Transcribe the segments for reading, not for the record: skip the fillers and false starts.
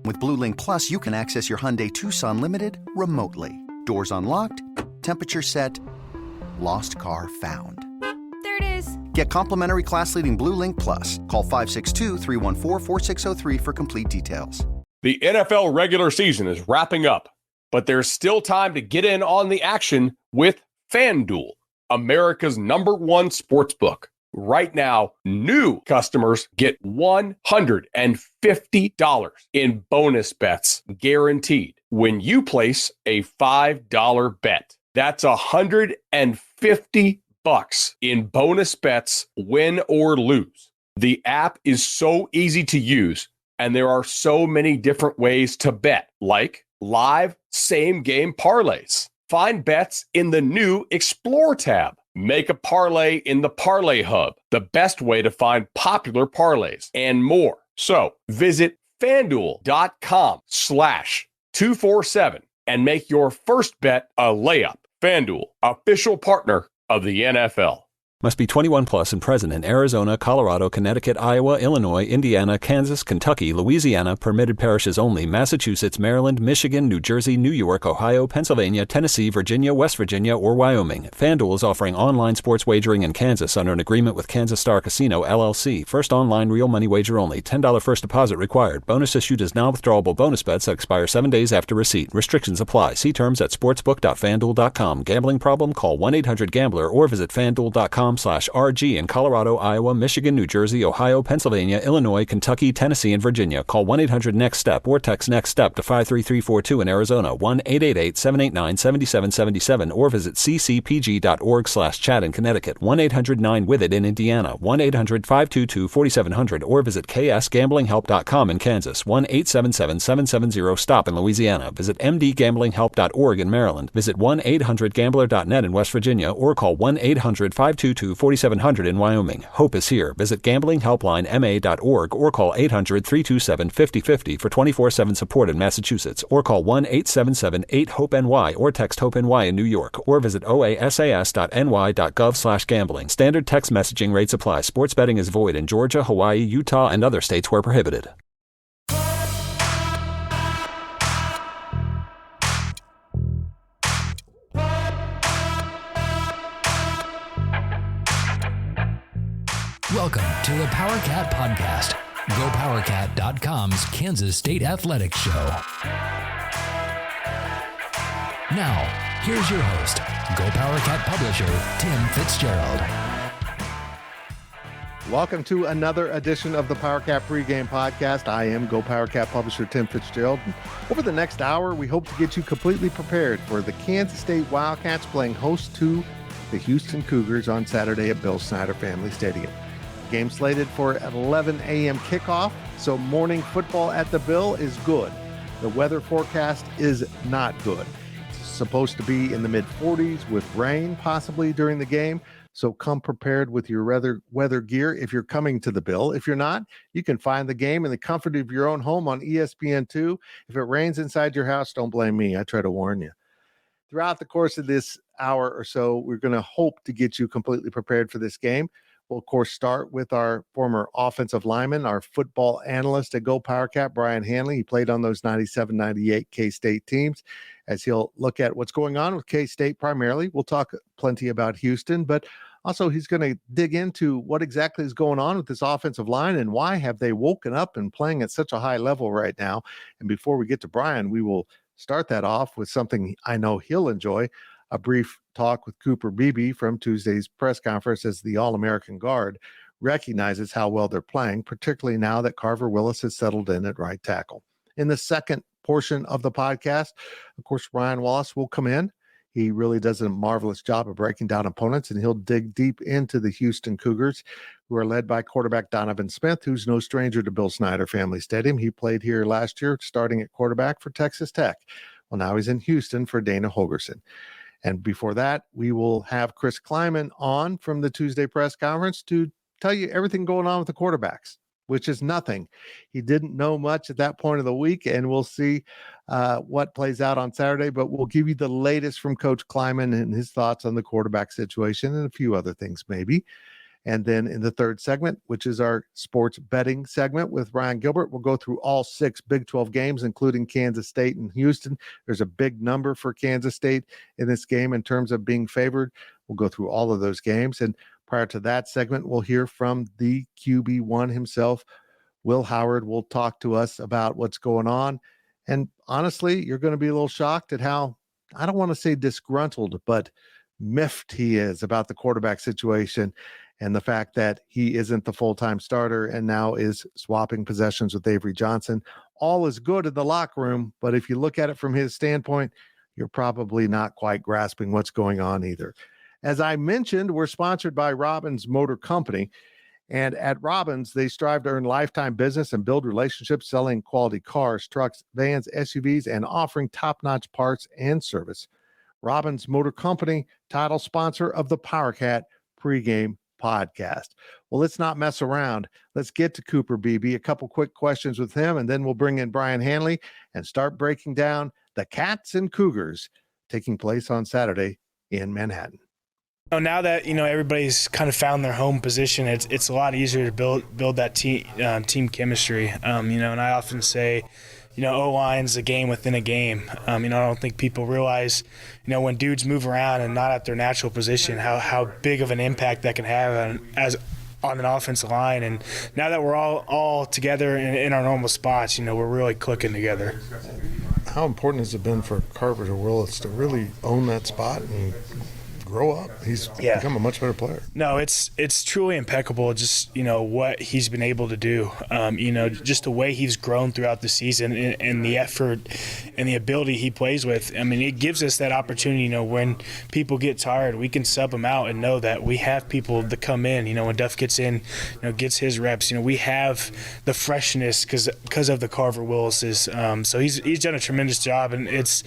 With Blue Link Plus, you can access your Hyundai Tucson Limited remotely. Doors unlocked, temperature set, lost car found. There it is. Get complimentary class-leading Blue Link Plus. Call 562-314-4603 for complete details. The NFL regular season is wrapping up, but there's still time to get in on the action with FanDuel, America's #1 sportsbook. Right now, new customers get $150 in bonus bets guaranteed when you place a $5 bet. That's $150 in bonus bets, win or lose. The app is so easy to use, and there are so many different ways to bet, like live same-game parlays. Find bets in the new Explore tab. Make a parlay in the Parlay Hub, the best way to find popular parlays, and more. So visit FanDuel.com/247 and make your first bet a layup. FanDuel, official partner of the NFL. Must be 21 plus and present in Arizona, Colorado, Connecticut, Iowa, Illinois, Indiana, Kansas, Kentucky, Louisiana, permitted parishes only, Massachusetts, Maryland, Michigan, New Jersey, New York, Ohio, Pennsylvania, Tennessee, Virginia, West Virginia, or Wyoming. FanDuel is offering online sports wagering in Kansas under an agreement with Kansas Star Casino, LLC. First online real money wager only. $10 first deposit required. Bonus issued as non-withdrawable bonus bets that expire 7 days after receipt. Restrictions apply. See terms at sportsbook.fanduel.com. Gambling problem? Call 1-800-GAMBLER or visit fanduel.com/RG in Colorado, Iowa, Michigan, New Jersey, Ohio, Pennsylvania, Illinois, Kentucky, Tennessee, and Virginia. Call 1-800-NEXT-STEP or text NEXT-STEP to 53342 in Arizona, 1-888-789-7777, or visit ccpg.org/chat in Connecticut, 1-800-9-WITH-IT in Indiana, 1-800-522-4700, or visit ksgamblinghelp.com in Kansas, 1-877-770-STOP in Louisiana. Visit mdgamblinghelp.org in Maryland. Visit 1-800-GAMBLER.net in West Virginia, or call 1-800-522-4700 in Wyoming. Hope is here. Visit gamblinghelplinema.org or call 800-327-5050 for 24/7 support in Massachusetts, or call 1-877-8-HOPE-NY or text HOPE-NY in New York, or visit oasas.ny.gov/gambling. Standard text messaging rates apply. Sports betting is void in Georgia, Hawaii, Utah, and other states where prohibited. Welcome to the Powercat Podcast, GoPowercat.com's Kansas State Athletics Show. Now, here's your host, GoPowercat publisher, Tim Fitzgerald. Welcome to another edition of the Powercat Pregame Podcast. I am GoPowercat publisher Tim Fitzgerald. And over the next hour, we hope to get you completely prepared for the Kansas State Wildcats playing host to the Houston Cougars on Saturday at Bill Snyder Family Stadium. Game slated for an 11 a.m. kickoff, so morning football at the Bill is good. The weather forecast is not good. It's supposed to be in the mid-40s with rain possibly during the game, so come prepared with your weather gear if you're coming to the Bill. If you're not, you can find the game in the comfort of your own home on ESPN2. If it rains inside your house, don't blame me. I try to warn you. Throughout the course of this hour or so, we're going to hope to get you completely prepared for this game. We'll, of course, start with our former offensive lineman, our football analyst at GoPowercat, Brien Hanley. He played on those 97-98 K-State teams. As he'll look at what's going on with K-State primarily, we'll talk plenty about Houston, but also he's going to dig into what exactly is going on with this offensive line and why have they woken up and playing at such a high level right now. And before we get to Brien, we will start that off with something I know he'll enjoy, a brief talk with Cooper Beebe from Tuesday's press conference as the All-American guard recognizes how well they're playing, particularly now that Carver Willis has settled in at right tackle. In the second portion of the podcast, of course, Ryan Wallace will come in. He really does a marvelous job of breaking down opponents, and he'll dig deep into the Houston Cougars, who are led by quarterback Donovan Smith, who's no stranger to Bill Snyder Family Stadium. He played here last year, starting at quarterback for Texas Tech. Well, now he's in Houston for Dana Holgerson. And before that, we will have Chris Kleiman on from the Tuesday press conference to tell you everything going on with the quarterbacks, which is nothing. He didn't know much at that point of the week, and we'll see what plays out on Saturday, but we'll give you the latest from Coach Kleiman and his thoughts on the quarterback situation and a few other things maybe. And then in the third segment, which is our sports betting segment with Ryan Gilbert, we'll go through all 6 Big 12 games, including Kansas State and Houston. There's a big number for Kansas State in this game in terms of being favored. We'll go through all of those games. And prior to that segment, we'll hear from the QB1 himself. Will Howard will talk to us about what's going on. And honestly, you're going to be a little shocked at how, I don't want to say disgruntled, but miffed he is about the quarterback situation and the fact that he isn't the full-time starter and now is swapping possessions with Avery Johnson. All is good in the locker room, but if you look at it from his standpoint, you're probably not quite grasping what's going on either. As I mentioned, we're sponsored by Robbins Motor Company. And at Robbins, they strive to earn lifetime business and build relationships selling quality cars, trucks, vans, SUVs, and offering top-notch parts and service. Robbins Motor Company, title sponsor of the Powercat Pregame Podcast. Well, let's not mess around. Let's get to Cooper Beebe. A couple quick questions with him, and then we'll bring in Brien Hanley and start breaking down the Cats and Cougars taking place on Saturday in Manhattan. Now that everybody's kind of found their home position, it's a lot easier to build that team chemistry. And I often say, O-line's a game within a game. I don't think people realize, when dudes move around and not at their natural position, how big of an impact that can have on an offensive line. And now that we're all together in our normal spots, we're really clicking together. How important has it been for Carver to Willis to really own that spot and grow up? He's become a much better player. No, it's truly impeccable, just what he's been able to do. Just the way he's grown throughout the season and the effort and the ability he plays with. It gives us that opportunity. When people get tired, we can sub them out and know that we have people that come in. When Duff gets in, gets his reps. We have the freshness because of the Carver Willises. So he's done a tremendous job, and it's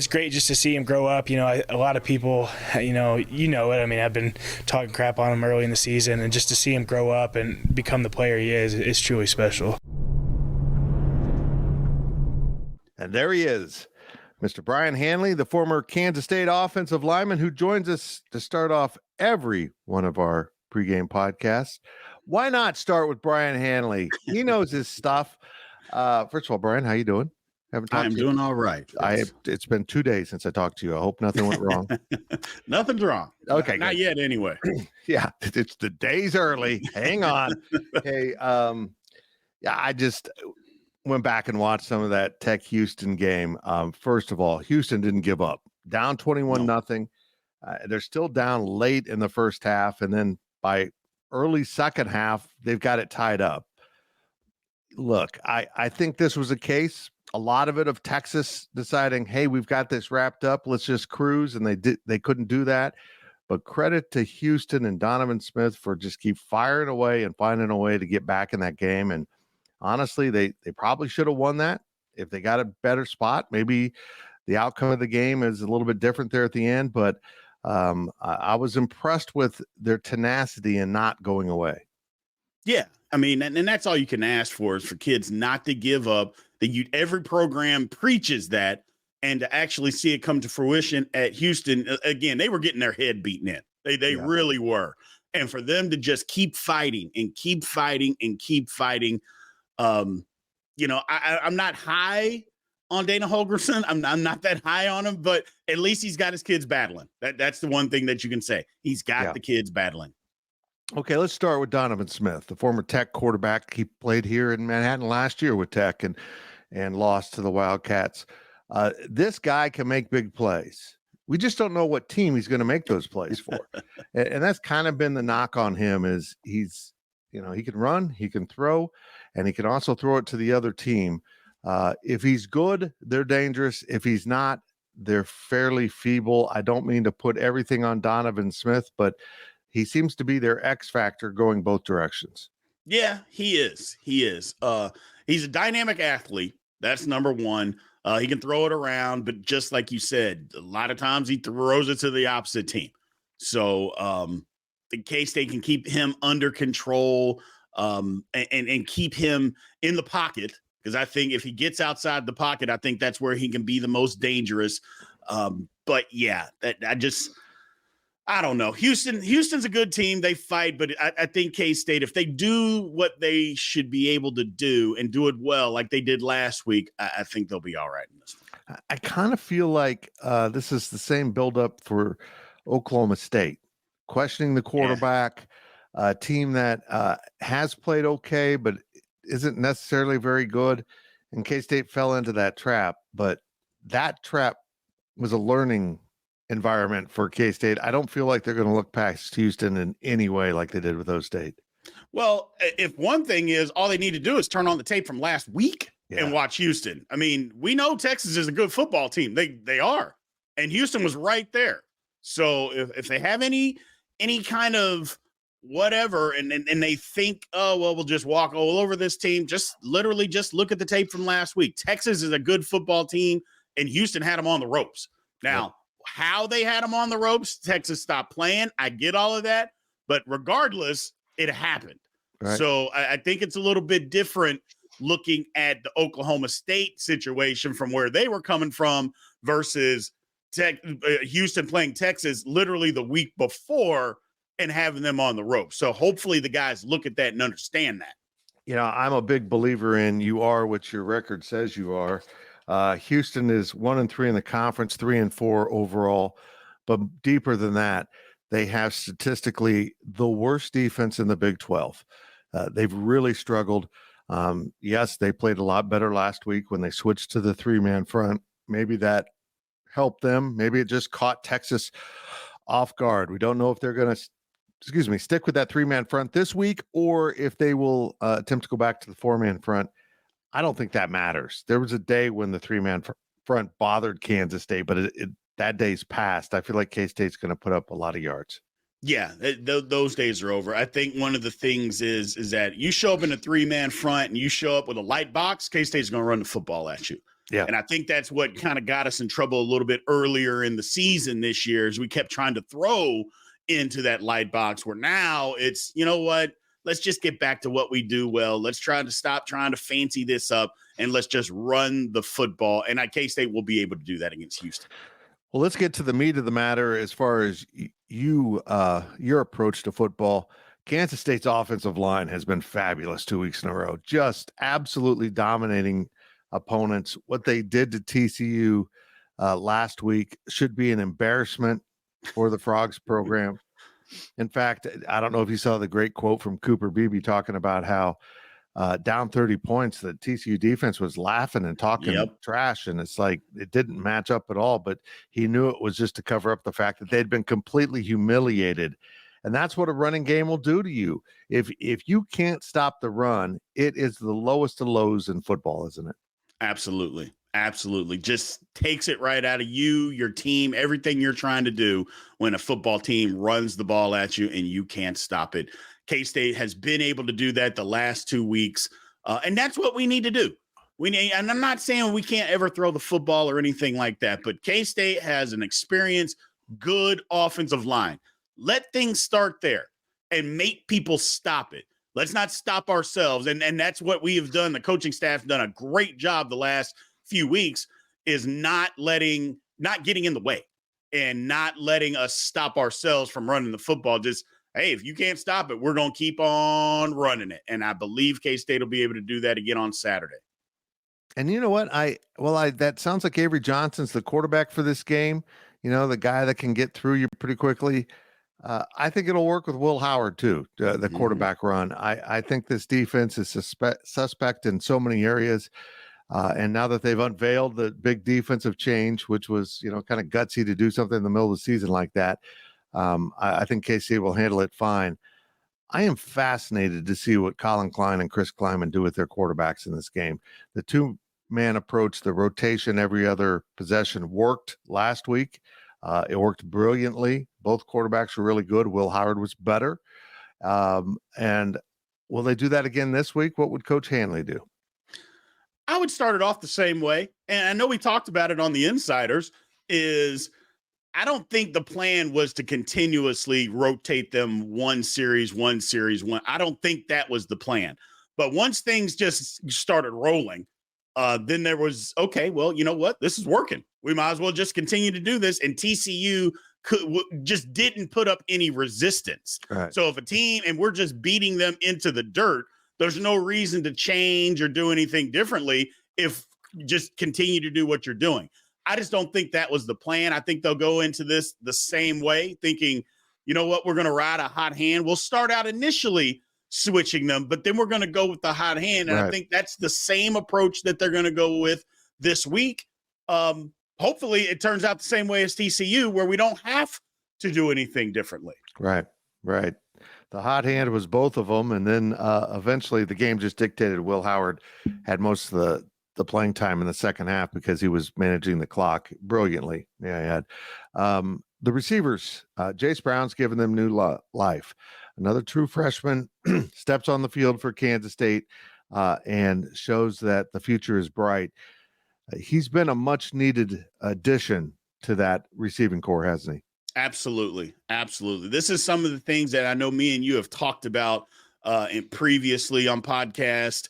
great just to see him grow up. A lot of people, it. I've been talking crap on him early in the season, and just to see him grow up and become the player he is truly special. And there he is, Mr. Brien Hanley, the former Kansas State offensive lineman who joins us to start off every one of our pregame podcasts. Why not start with Brien Hanley? He knows his stuff. First of all, Brien, how you doing? I'm doing all right. It's been 2 days since I talked to you. I hope nothing went wrong. Nothing's wrong. Okay, not yet anyway. Yeah, it's the days early. Hang on. Hey, I just went back and watched some of that Tech Houston game. First of all, Houston didn't give up. Down 21-0. They're still down late in the first half, and then by early second half, they've got it tied up. Look, I think this was a case, a lot of it, of Texas deciding, hey, we've got this wrapped up, let's just cruise, and they couldn't do that. But credit to Houston and Donovan Smith for just keep firing away and finding a way to get back in that game. And honestly, they probably should have won that if they got a better spot. Maybe the outcome of the game is a little bit different there at the end, but I was impressed with their tenacity and not going away. Yeah, and that's all you can ask for is for kids not to give up. Every program preaches that, and to actually see it come to fruition at Houston, again, they were getting their head beaten in. They really were. And for them to just keep fighting and keep fighting and keep fighting. I'm not high on Dana Holgorsen. I'm not that high on him, but at least he's got his kids battling. That's the one thing that you can say. He's got the kids battling. Okay, let's start with Donovan Smith, the former Tech quarterback. He played here in Manhattan last year with Tech and lost to the Wildcats. This guy can make big plays. We just don't know what team he's going to make those plays for. And that's kind of been the knock on him is he can run, he can throw, and he can also throw it to the other team. If he's good, they're dangerous. If he's not, they're fairly feeble. I don't mean to put everything on Donovan Smith, but he seems to be their X factor going both directions. Yeah, he is. He's a dynamic athlete. That's number one. He can throw it around, but just like you said, a lot of times he throws it to the opposite team. So in case they can keep him under control and keep him in the pocket, because I think if he gets outside the pocket, I think that's where he can be the most dangerous. But yeah, I don't know. Houston's a good team. They fight, but I think K-State, if they do what they should be able to do and do it well like they did last week, I think they'll be all right in this one. I kind of feel like this is the same buildup for Oklahoma State. Questioning the quarterback, a team that has played okay, but isn't necessarily very good. And K-State fell into that trap, but that trap was a learning environment for K-State. I don't feel like they're going to look past Houston in any way like they did with O State. Well, if one thing is all they need to do is turn on the tape from last week and watch Houston. I mean, we know Texas is a good football team. They are. And Houston was right there. So if they have any kind of whatever and they think, oh, well, we'll just walk all over this team, just literally just look at the tape from last week. Texas is a good football team, and Houston had them on the ropes. Now, how they had them on the ropes, Texas stopped playing. I get all of that. But regardless, it happened. Right. So I think it's a little bit different looking at the Oklahoma State situation from where they were coming from versus Houston playing Texas literally the week before and having them on the rope. So hopefully the guys look at that and understand that. You know, I'm a big believer in you are what your record says you are. Houston is 1-3 in the conference, 3-4 overall, but deeper than that, they have statistically the worst defense in the Big 12. They've really struggled. Yes, they played a lot better last week when they switched to the 3-man front. Maybe that helped them. Maybe it just caught Texas off guard. We don't know if they're going to, stick with that 3-man front this week or if they will attempt to go back to the 4-man front. I don't think that matters. There was a day when the 3-man front bothered Kansas State, but that day's passed. I feel like K-State's going to put up a lot of yards. Yeah, those days are over. I think one of the things is that you show up in a 3-man front and you show up with a light box, K-State's going to run the football at you. Yeah. And I think that's what kind of got us in trouble a little bit earlier in the season this year is we kept trying to throw into that light box where now it's, you know what? Let's just get back to what we do well. Let's try to stop trying to fancy this up and let's just run the football. And K-State will be able to do that against Houston. Well, let's get to the meat of the matter as far as your approach to football. Kansas State's offensive line has been fabulous 2 weeks in a row, just absolutely dominating opponents. What they did to TCU last week should be an embarrassment for the Frogs program. In fact, I don't know if you saw the great quote from Cooper Beebe talking about how down 30 points, the TCU defense was laughing and talking trash. And it's like, it didn't match up at all, but he knew it was just to cover up the fact that they'd been completely humiliated. And that's what a running game will do to you. If you can't stop the run, it is the lowest of lows in football, isn't it? Absolutely. Absolutely. Just takes it right out of you, your team, everything you're trying to do when a football team runs the ball at you and you can't stop it. K-State has been able to do that the last 2 weeks. And that's what we need to do. And I'm not saying we can't ever throw the football or anything like that, but K-State has an experienced, good offensive line. Let things start there and make people stop it. Let's not stop ourselves. And that's what we have done. The coaching staff done a great job the last few weeks is not getting in the way and not letting us stop ourselves from running the football. Just, hey, if you can't stop it, we're going to keep on running it. And I believe K-State will be able to do that again on Saturday. And you know what? That sounds like Avery Johnson's the quarterback for this game. You know, the guy that can get through you pretty quickly. I think it'll work with Will Howard too, the quarterback run. I think this defense is suspect in so many areas. And now that they've unveiled the big defensive change, which was, kind of gutsy to do something in the middle of the season like that, I think KC will handle it fine. I am fascinated to see what Colin Klein and Chris Kleiman do with their quarterbacks in this game. The 2-man approach, the rotation every other possession worked last week. It worked brilliantly. Both quarterbacks were really good. Will Howard was better. And will they do that again this week? What would Coach Hanley do? I would start it off the same way. And I know we talked about it on the Insiders, is I don't think the plan was to continuously rotate them one series. I don't think that was the plan. But once things just started rolling, then there was, okay, well, you know what? This is working. We might as well just continue to do this. And TCU just didn't put up any resistance. Right. So if a team, and we're just beating them into the dirt, there's no reason to change or do anything differently if just continue to do what you're doing. I just don't think that was the plan. I think they'll go into this the same way, thinking, you know what, we're going to ride a hot hand. We'll start out initially switching them, but then we're going to go with the hot hand. And I think that's the same approach that they're going to go with this week. Hopefully it turns out the same way as TCU, where we don't have to do anything differently. Right. The hot hand was both of them. And then eventually the game just dictated. Will Howard had most of the playing time in the second half because he was managing the clock brilliantly. Yeah, he had. The receivers, Jace Brown's given them new life. Another true freshman steps on the field for Kansas State and shows that the future is bright. He's been a much needed addition to that receiving core, hasn't he? Absolutely. This is some of the things that I know me and you have talked about previously on podcast,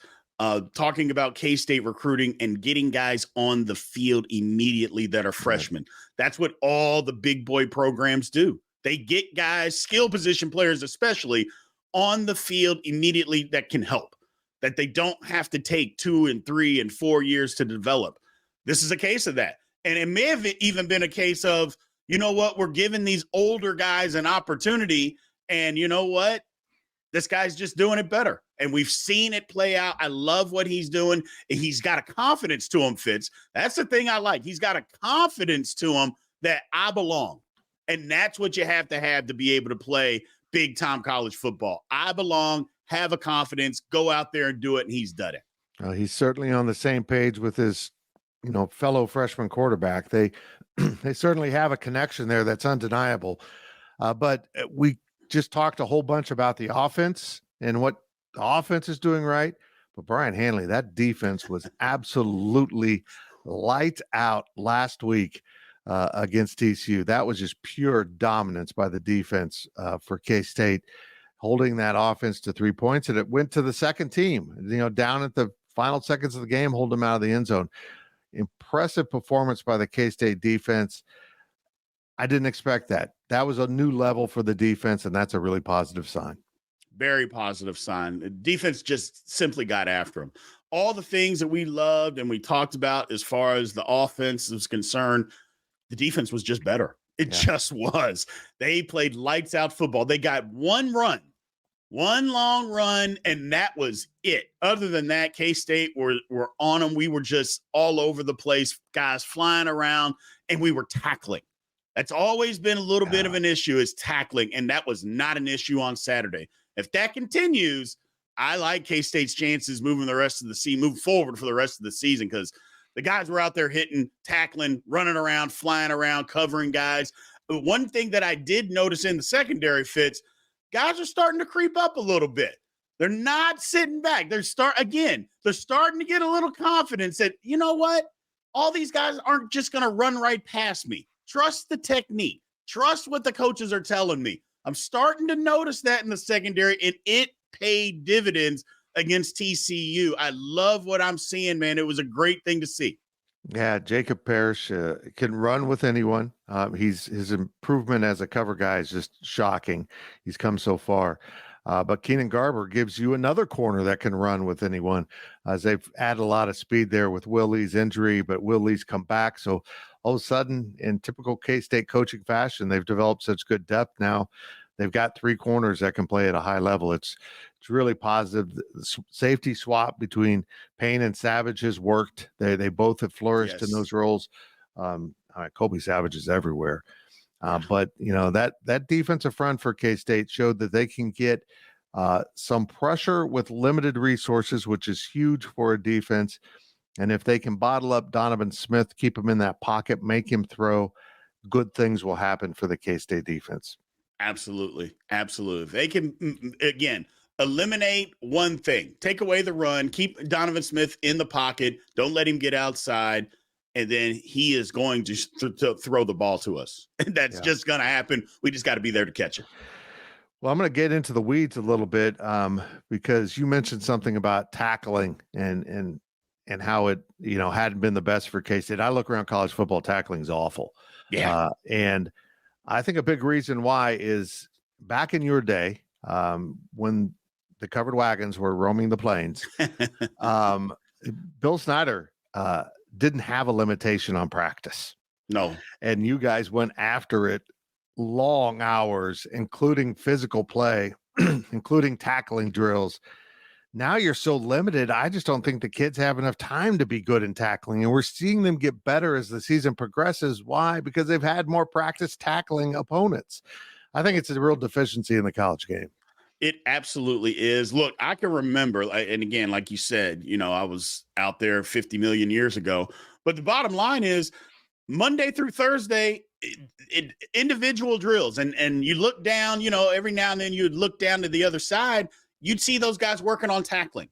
talking about K-State recruiting and getting guys on the field immediately that are freshmen. That's what all the big boy programs do. They get guys, skill position players especially, on the field immediately that can help, that they don't have to take 2 and 3 and 4 years to develop. This is a case of that. And it may have even been a case of, you know what, we're giving these older guys an opportunity, and you know what? This guy's just doing it better. And we've seen it play out. I love what he's doing. He's got a confidence to him, Fitz. That's the thing I like. He's got a confidence to him that I belong. And that's what you have to be able to play big-time college football. I belong, have a confidence, go out there and do it, and he's done it. He's certainly on the same page with his fellow freshman quarterback. They certainly have a connection there that's undeniable. But we just talked a whole bunch about the offense and what the offense is doing right. But Brien Hanley, that defense was absolutely light out last week against TCU. That was just pure dominance by the defense for K-State, holding that offense to 3 points. And it went to the second team, down at the final seconds of the game, hold them out of the end zone. Impressive performance by the K-State defense. I didn't expect that. That was a new level for the defense, and that's a really positive sign. Very positive sign. The defense just simply got after him. All the things that we loved and we talked about as far as the offense is concerned, the defense was just better. It just was. They played lights out football. They got one long run, and that was it. Other than that, K-State were on them. We were just all over the place, guys flying around, and we were tackling. That's always been a little bit of an issue, is tackling, and that was not an issue on Saturday. If that continues, I like K-State's chances moving forward for the rest of the season, because the guys were out there hitting, tackling, running around, flying around, covering guys. One thing that I did notice in the secondary, Fitz, guys are starting to creep up a little bit. They're not sitting back. They're starting to get a little confidence that, you know what? All these guys aren't just going to run right past me. Trust the technique. Trust what the coaches are telling me. I'm starting to notice that in the secondary, and it paid dividends against TCU. I love what I'm seeing, man. It was a great thing to see. Yeah, Jacob Parrish can run with anyone. His improvement as a cover guy is just shocking. He's come so far. But Keenan Garber gives you another corner that can run with anyone, as they've added a lot of speed there with Will Lee's injury, but Will Lee's come back. So all of a sudden, in typical K-State coaching fashion, they've developed such good depth now. They've got 3 corners that can play at a high level. It's really positive. The safety swap between Payne and Savage has worked. They both have flourished in those roles. Kobe Savage is everywhere. But, that defensive front for K-State showed that they can get some pressure with limited resources, which is huge for a defense. And if they can bottle up Donovan Smith, keep him in that pocket, make him throw, good things will happen for the K-State defense. Absolutely. They can, again, eliminate one thing. Take away the run. Keep Donovan Smith in the pocket. Don't let him get outside. And then he is going to throw the ball to us. And that's just going to happen. We just got to be there to catch it. Well, I'm going to get into the weeds a little bit because you mentioned something about tackling and how it, hadn't been the best for K-State. I look around college football, tackling is awful. Yeah. And I think a big reason why is back in your day, when the covered wagons were roaming the plains, Bill Snyder didn't have a limitation on practice. No. And you guys went after it long hours, including physical play, including tackling drills. Now you're so limited. I just don't think the kids have enough time to be good in tackling. And we're seeing them get better as the season progresses. Why? Because they've had more practice tackling opponents. I think it's a real deficiency in the college game. It absolutely is. Look, I can remember, and again, like you said, I was out there 50 million years ago. But the bottom line is Monday through Thursday, individual drills. And you look down, every now and then you'd look down to the other side. You'd see those guys working on tackling.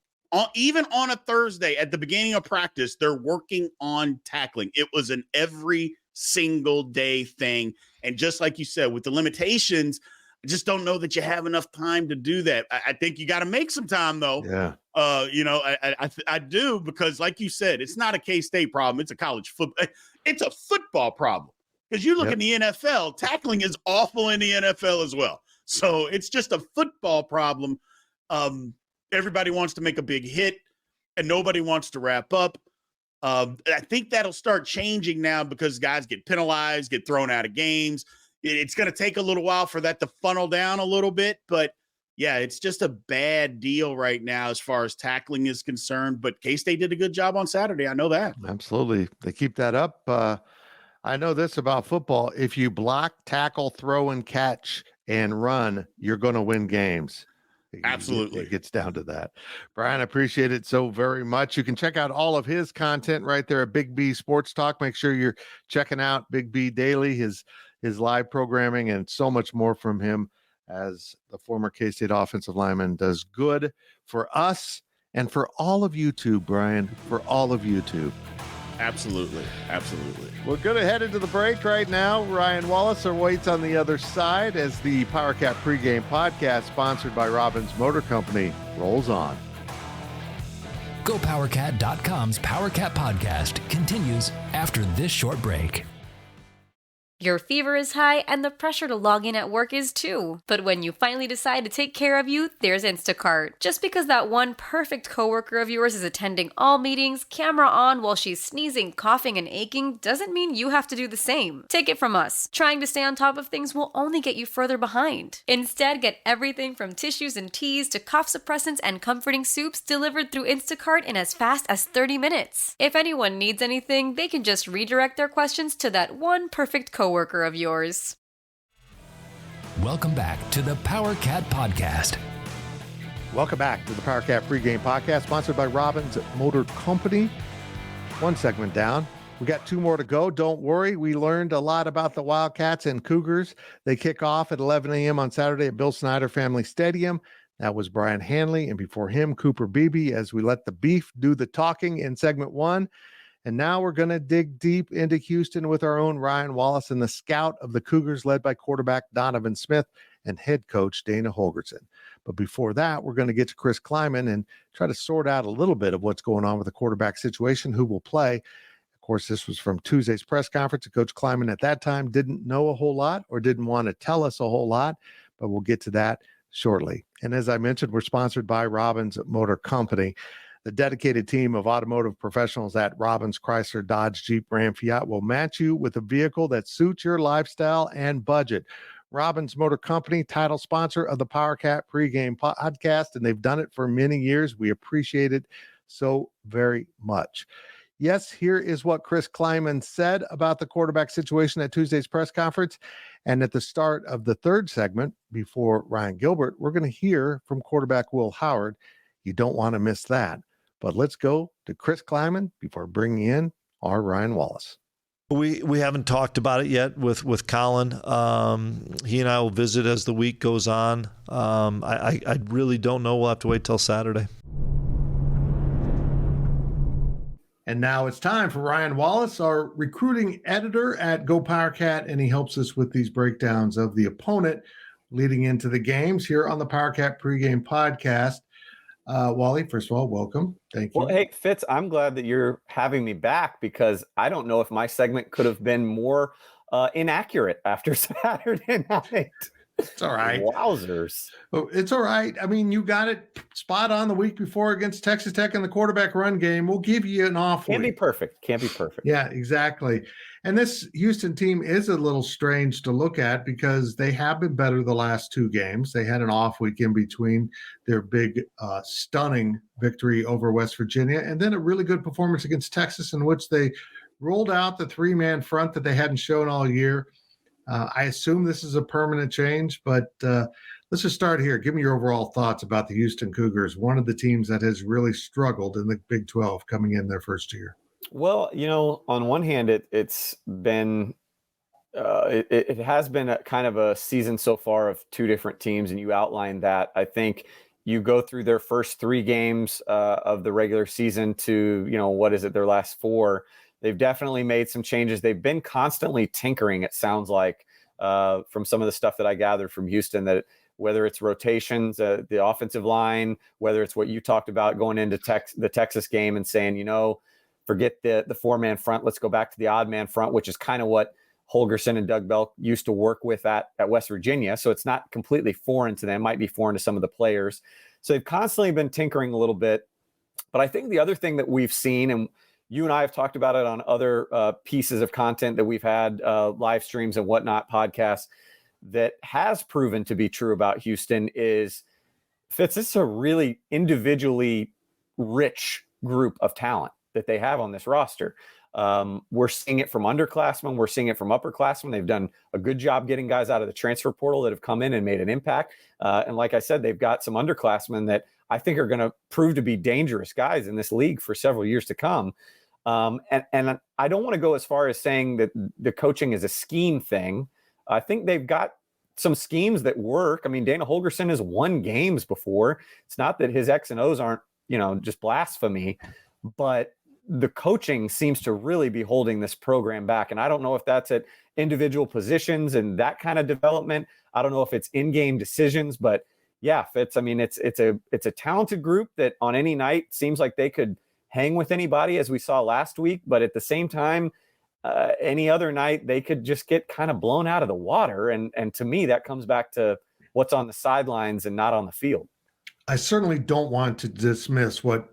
Even on a Thursday at the beginning of practice, they're working on tackling. It was an every single day thing. And just like you said, with the limitations, I just don't know that you have enough time to do that. I think you got to make some time, though. Yeah. I do, because like you said, it's not a K-State problem. It's a college football. It's a football problem, because you look in the NFL, tackling is awful in the NFL as well. So it's just a football problem. Everybody wants to make a big hit and nobody wants to wrap up. I think that'll start changing now, because guys get penalized, get thrown out of games. It's going to take a little while for that to funnel down a little bit, but yeah, it's just a bad deal right now as far as tackling is concerned. But K-State did a good job on Saturday. I know that. Absolutely. They keep that up. I know this about football. If you block, tackle, throw, and catch and run, you're going to win games. Absolutely. It gets down to that. Brien, I appreciate it so very much. You can check out all of his content right there at Big B Sports Talk. Make sure you're checking out Big B Daily, his live programming, and so much more from him, as the former K-State offensive lineman does good for us and for all of YouTube, Brien, for all of YouTube. Absolutely. We're going to head into the break right now. Ryan Wallace awaits on the other side as the Powercat Pregame Podcast, sponsored by Robbins Motor Company, rolls on. GoPowercat.com's Powercat Podcast continues after this short break. Your fever is high and the pressure to log in at work is too. But when you finally decide to take care of you, there's Instacart. Just because that one perfect coworker of yours is attending all meetings, camera on while she's sneezing, coughing, and aching, doesn't mean you have to do the same. Take it from us. Trying to stay on top of things will only get you further behind. Instead, get everything from tissues and teas to cough suppressants and comforting soups delivered through Instacart in as fast as 30 minutes. If anyone needs anything, they can just redirect their questions to that one perfect coworker of yours. Welcome back to the Powercat Podcast. Welcome back to the Powercat Pregame Podcast, sponsored by Robbins Motor Company. One segment down. We got two more to go. Don't worry. We learned a lot about the Wildcats and Cougars. They kick off at 11 a.m. on Saturday at Bill Snyder Family Stadium. That was Brien Hanley, and before him, Cooper Beebe, as we let the beef do the talking in segment one. And now we're going to dig deep into Houston with our own Ryan Wallace and the scout of the Cougars, led by quarterback Donovan Smith and head coach Dana Holgerson. But before that, we're going to get to Chris Kleiman and try to sort out a little bit of what's going on with the quarterback situation, who will play. Of course, this was from Tuesday's press conference. Coach Kleiman at that time didn't know a whole lot or didn't want to tell us a whole lot, but we'll get to that shortly. And as I mentioned, we're sponsored by Robbins Motor Company. The dedicated team of automotive professionals at Robbins, Chrysler, Dodge, Jeep, Ram, Fiat will match you with a vehicle that suits your lifestyle and budget. Robbins Motor Company, title sponsor of the Powercat Pregame Podcast, and they've done it for many years. We appreciate it so very much. Yes, here is what Chris Kleiman said about the quarterback situation at Tuesday's press conference. And at the start of the third segment, before Ryan Gilbert, we're going to hear from quarterback Will Howard. You don't want to miss that. But let's go to Chris Kleiman before bringing in our Ryan Wallace. We haven't talked about it yet with Colin. He and I will visit as the week goes on. I really don't know. We'll have to wait till Saturday. And now it's time for Ryan Wallace, our recruiting editor at GoPowercat, and he helps us with these breakdowns of the opponent leading into the games here on the Powercat Pregame Podcast. Wally, first of all, welcome. Thank you. Well, hey, Fitz, I'm glad that you're having me back, because I don't know if my segment could have been more inaccurate after Saturday night. It's all right. Wowzers. Oh, it's all right. I mean, you got it spot on the week before against Texas Tech in the quarterback run game. We'll give you an off Can't week. be perfect. Can't be perfect. Yeah, exactly. And this Houston team is a little strange to look at because they have been better the last 2 games. They had an off week in between their big, stunning victory over West Virginia, and then a really good performance against Texas in which they rolled out the 3-man front that they hadn't shown all year. I assume this is a permanent change, but let's just start here. Give me your overall thoughts about the Houston Cougars, one of the teams that has really struggled in the Big 12 coming in their first year. Well, on one hand, it's been it has been a kind of a season so far of 2 different teams, and you outlined that. I think you go through their first 3 games of the regular season to, what is it, their last 4. They've definitely made some changes. They've been constantly tinkering, it sounds like, from some of the stuff that I gathered from Houston, that whether it's rotations, the offensive line, whether it's what you talked about going into the Texas game and saying, forget the 4-man front, let's go back to the odd man front, which is kind of what Holgorsen and Doug Belk used to work with at West Virginia. So it's not completely foreign to them, might be foreign to some of the players. So they've constantly been tinkering a little bit. But I think the other thing that we've seen, and you and I have talked about it on other pieces of content that we've had, live streams and whatnot, podcasts, that has proven to be true about Houston is, Fitz, this is a really individually rich group of talent that they have on this roster. We're seeing it from underclassmen. We're seeing it from upperclassmen. They've done a good job getting guys out of the transfer portal that have come in and made an impact. And like I said, they've got some underclassmen that I think are going to prove to be dangerous guys in this league for several years to come. And I don't want to go as far as saying that the coaching is a scheme thing. I think they've got some schemes that work. I mean, Dana Holgorsen has won games before. It's not that his X and O's aren't, just blasphemy, but the coaching seems to really be holding this program back. And I don't know if that's at individual positions and that kind of development. I don't know if it's in-game decisions, but yeah, Fitz, I mean, it's a talented group that on any night seems like they could hang with anybody, as we saw last week. But at the same time, any other night, they could just get kind of blown out of the water. And to me, that comes back to what's on the sidelines and not on the field. I certainly don't want to dismiss what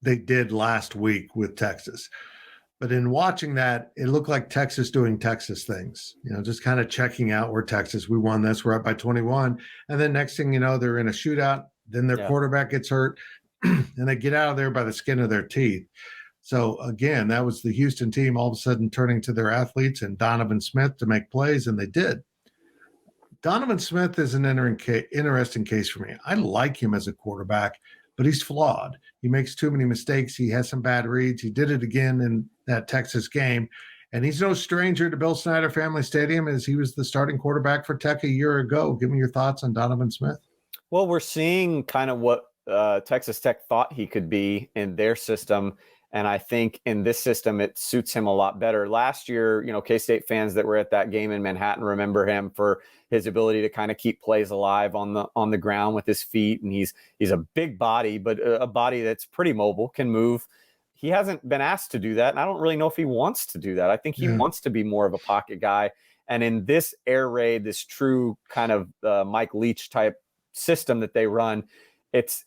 they did last week with Texas. But in watching that, it looked like Texas doing Texas things, just kind of checking out where Texas, we won this, we're up by 21. And then next thing you know, they're in a shootout. Then their quarterback gets hurt and they get out of there by the skin of their teeth. So again, that was the Houston team all of a sudden turning to their athletes and Donovan Smith to make plays, and they did. Donovan Smith is an interesting case for me. I like him as a quarterback, but he's flawed. He makes too many mistakes. He has some bad reads. He did it again in that Texas game. And he's no stranger to Bill Snyder Family Stadium, as he was the starting quarterback for Tech a year ago. Give me your thoughts on Donovan Smith. Well, we're seeing kind of what Texas Tech thought he could be in their system. And I think in this system, it suits him a lot better. Last year, K-State fans that were at that game in Manhattan remember him for his ability to kind of keep plays alive on the ground with his feet. And he's a big body, but a body that's pretty mobile, can move. He hasn't been asked to do that. And I don't really know if he wants to do that. I think he wants to be more of a pocket guy. And in this air raid, this true kind of Mike Leach type system that they run, it's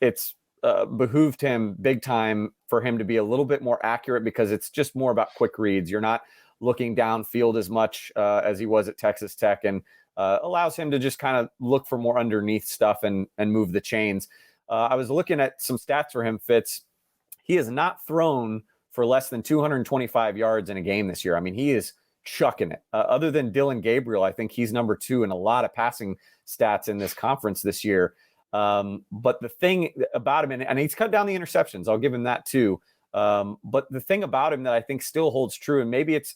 behooved him big time for him to be a little bit more accurate, because it's just more about quick reads. You're not looking downfield as much as he was at Texas Tech, and allows him to just kind of look for more underneath stuff and move the chains. I was looking at some stats for him, Fitz. He has not thrown for less than 225 yards in a game this year. I mean, he is chucking it. Other than Dylan Gabriel, I think he's number 2 in a lot of passing stats in this conference this year. But the thing about him, and he's cut down the interceptions, I'll give him that too. But the thing about him that I think still holds true, and maybe it's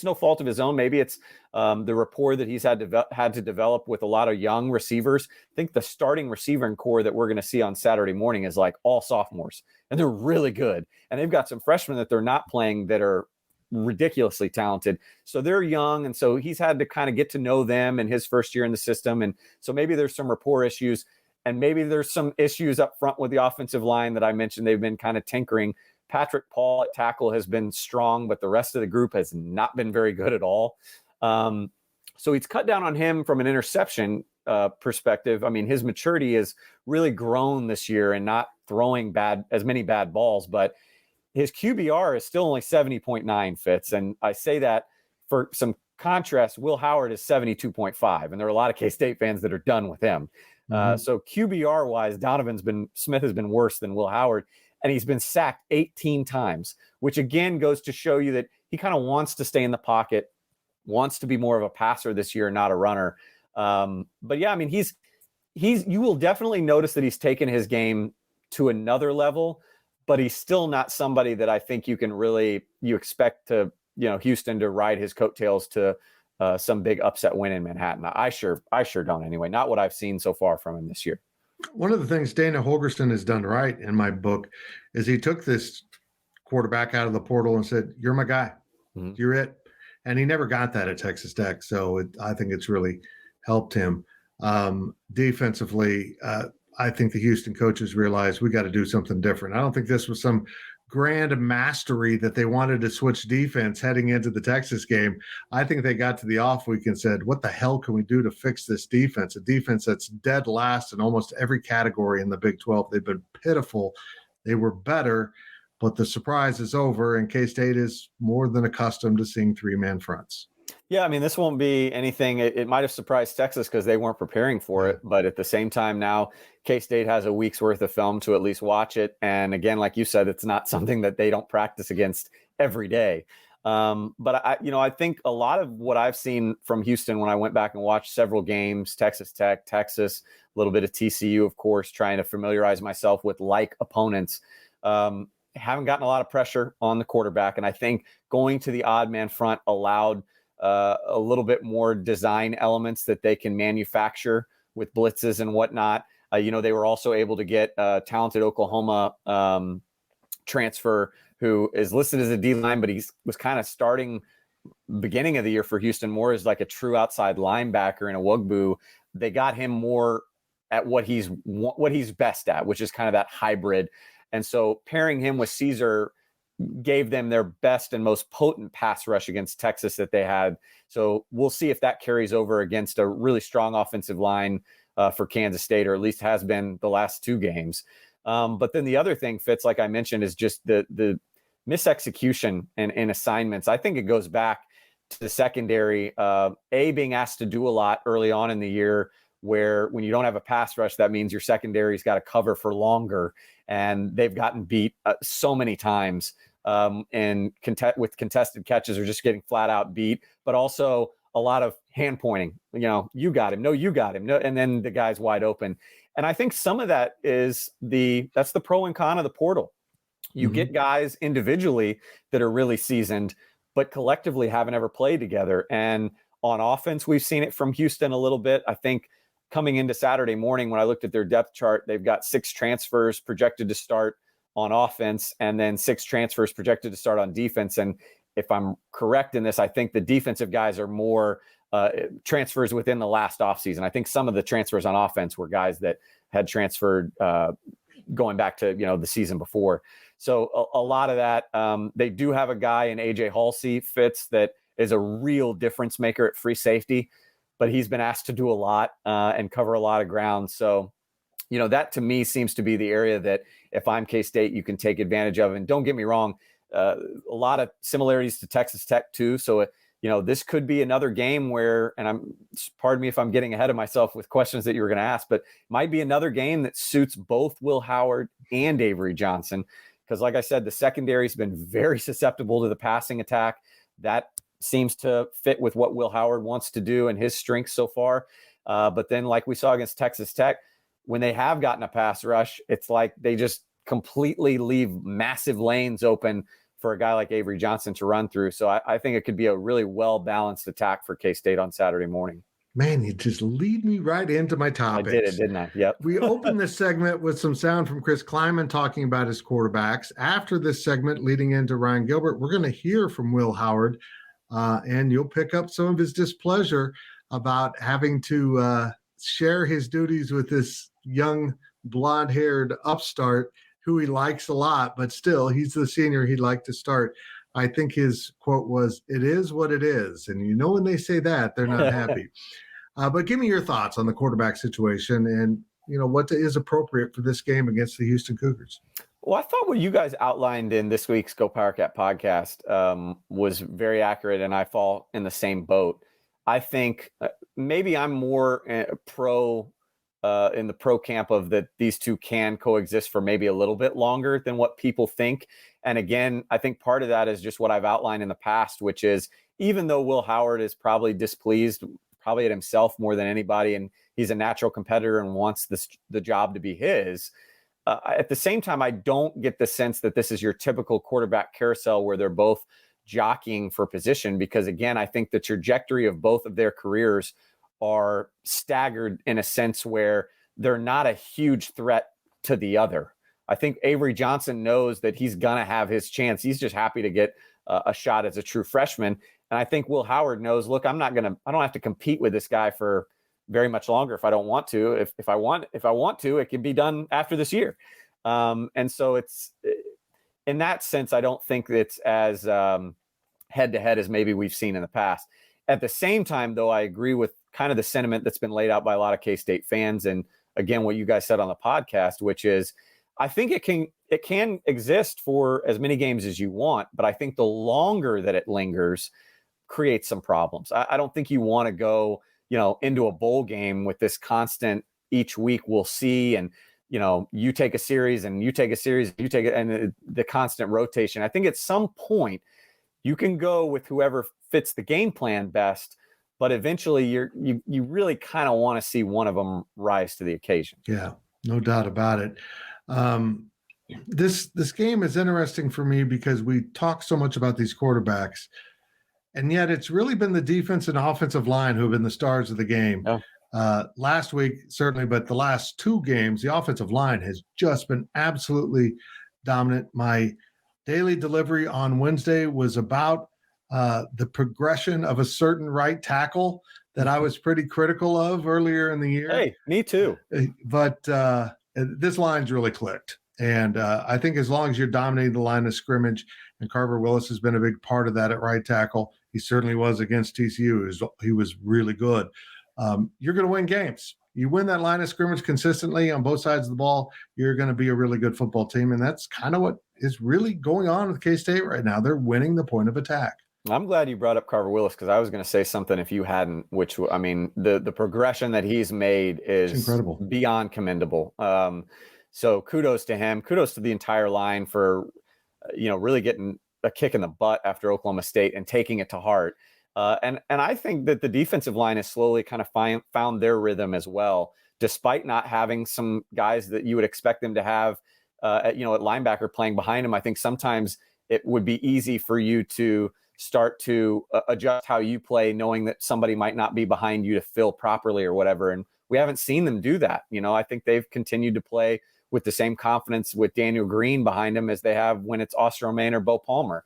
no fault of his own, maybe it's the rapport that he's had to develop with a lot of young receivers. I think the starting receiving core that we're going to see on Saturday morning is like all sophomores, and they're really good. And they've got some freshmen that they're not playing that are ridiculously talented. So they're young. And so he's had to kind of get to know them in his first year in the system. And so maybe there's some rapport issues, and maybe there's some issues up front with the offensive line that I mentioned. They've been kind of tinkering, Patrick Paul at tackle has been strong, but the rest of the group has not been very good at all. So he's cut down on him from an interception perspective. I mean, his maturity has really grown this year and not throwing as many bad balls, but his QBR is still only 70.9 Fitz. And I say that for some contrast. Will Howard is 72.5. And there are a lot of K-State fans that are done with him. So QBR wise, Smith has been worse than Will Howard, and he's been sacked 18 times, which again goes to show you that he kind of wants to stay in the pocket, wants to be more of a passer this year, not a runner. But yeah, I mean, you will definitely notice that he's taken his game to another level, but he's still not somebody that I think you expect to, Houston to ride his coattails to some big upset win in Manhattan. I sure don't anyway. Not what I've seen so far from him this year. One of the things Dana Holgerson has done right in my book is he took this quarterback out of the portal and said, "You're my guy. You're it." And he never got that at Texas Tech. So I think it's really helped him. Defensively, I think the Houston coaches realized we got to do something different. I don't think this was some grand mastery that they wanted to switch defense heading into the Texas game. I think they got to the off week and said, what the hell can we do to fix this defense? A defense that's dead last in almost every category in the Big 12. They've been pitiful. They were better, but the surprise is over, and K-State is more than accustomed to seeing three-man fronts. Yeah, I mean, this won't be anything. It might have surprised Texas because they weren't preparing for it. But at the same time now, K-State has a week's worth of film to at least watch it. And again, like you said, it's not something that they don't practice against every day. But I think a lot of what I've seen from Houston when I went back and watched several games, Texas Tech, Texas, a little bit of TCU, of course, trying to familiarize myself with like opponents, haven't gotten a lot of pressure on the quarterback. And I think going to the odd man front allowed a little bit more design elements that they can manufacture with blitzes and whatnot. They were also able to get a talented Oklahoma transfer who is listed as a D-line, but he was kind of starting beginning of the year for Houston more as like a true outside linebacker in a Wugbu. They got him more at what he's best at, which is kind of that hybrid. And so pairing him with Caesar gave them their best and most potent pass rush against Texas that they had. So we'll see if that carries over against a really strong offensive line for Kansas State, or at least has been the last two games. But then the other thing, Fitz, like I mentioned, is just the misexecution and assignments. I think it goes back to the secondary, being asked to do a lot early on in the year, where when you don't have a pass rush, that means your secondary's got to cover for longer. And they've gotten beat so many times. With contested catches or just getting flat out beat, but also a lot of hand pointing, you got him. No, you got him. No. And then the guy's wide open. And I think some of that is that's the pro and con of the portal. You get guys individually that are really seasoned, but collectively haven't ever played together. And on offense, we've seen it from Houston a little bit. I think coming into Saturday morning, when I looked at their depth chart, they've got 6 transfers projected to start on offense, and then 6 transfers projected to start on defense. And if I'm correct in this, I think the defensive guys are more transfers within the last offseason. I think some of the transfers on offense were guys that had transferred going back to, the season before. So a lot of that, they do have a guy in AJ Halsey, Fitz, that is a real difference maker at free safety, but he's been asked to do a lot and cover a lot of ground. So, that to me seems to be the area that if I'm K-State, you can take advantage of. And don't get me wrong, a lot of similarities to Texas Tech too. So, this could be another game where, and pardon me if I'm getting ahead of myself with questions that you were going to ask, but might be another game that suits both Will Howard and Avery Johnson. Because like I said, the secondary has been very susceptible to the passing attack. That seems to fit with what Will Howard wants to do and his strengths so far. But then like we saw against Texas Tech, when they have gotten a pass rush, it's like they just completely leave massive lanes open for a guy like Avery Johnson to run through. So I think it could be a really well-balanced attack for K-State on Saturday morning. Man, you just lead me right into my topics. I did it, didn't I? Yep. We opened this segment with some sound from Chris Kleiman talking about his quarterbacks. After this segment, leading into Ryan Gilbert, we're going to hear from Will Howard, and you'll pick up some of his displeasure about having to share his duties with this young blonde-haired upstart who he likes a lot, but still, he's the senior he'd like to start. I think his quote was, "It is what it is." And when they say that, they're not happy. But give me your thoughts on the quarterback situation and, what is appropriate for this game against the Houston Cougars. Well, I thought what you guys outlined in this week's Powercat podcast was very accurate, and I fall in the same boat. I think maybe I'm more pro in the pro camp of that these two can coexist for maybe a little bit longer than what people think. And again, I think part of that is just what I've outlined in the past, which is even though Will Howard is probably displeased probably at himself more than anybody, and he's a natural competitor and wants the job to be his, at the same time, I don't get the sense that this is your typical quarterback carousel where they're both jockeying for position, because again, I think the trajectory of both of their careers are staggered in a sense where they're not a huge threat to the other. I think Avery Johnson knows that he's going to have his chance. He's just happy to get a shot as a true freshman. And I think Will Howard knows, look, I don't have to compete with this guy for very much longer if I don't want to. If I want to, it can be done after this year. And so it's in that sense, I don't think it's as head to head as maybe we've seen in the past. At the same time, though, I agree with kind of the sentiment that's been laid out by a lot of K-State fans. And again, what you guys said on the podcast, which is, I think it can exist for as many games as you want, but I think the longer that it lingers creates some problems. I don't think you want to go, into a bowl game with this constant each week we'll see, and you take a series and you take a series, you take it, and the constant rotation. I think at some point you can go with whoever fits the game plan best, but eventually you really kind of want to see one of them rise to the occasion. Yeah, no doubt about it. This game is interesting for me because we talk so much about these quarterbacks, and yet it's really been the defense and offensive line who have been the stars of the game. Oh. Last week, certainly, but the last two games, the offensive line has just been absolutely dominant. My daily delivery on Wednesday was about the progression of a certain right tackle that I was pretty critical of earlier in the year. Hey, me too. But this line's really clicked. And I think as long as you're dominating the line of scrimmage, and Carver Willis has been a big part of that at right tackle, he certainly was against TCU. He was really good. You're going to win games. You win that line of scrimmage consistently on both sides of the ball, you're going to be a really good football team. And that's kind of what is really going on with K-State right now. They're winning the point of attack. I'm glad you brought up Carver Willis, because I was going to say something if you hadn't, which, I mean, the progression that he's made is incredible, beyond commendable. So kudos to him. Kudos to the entire line for, really getting a kick in the butt after Oklahoma State and taking it to heart. And I think that the defensive line has slowly kind of found their rhythm as well, despite not having some guys that you would expect them to have, at linebacker playing behind him. I think sometimes it would be easy for you to start to adjust how you play, knowing that somebody might not be behind you to fill properly or whatever. And we haven't seen them do that. I think they've continued to play with the same confidence with Daniel Green behind him as they have when it's Ostromain or Bo Palmer.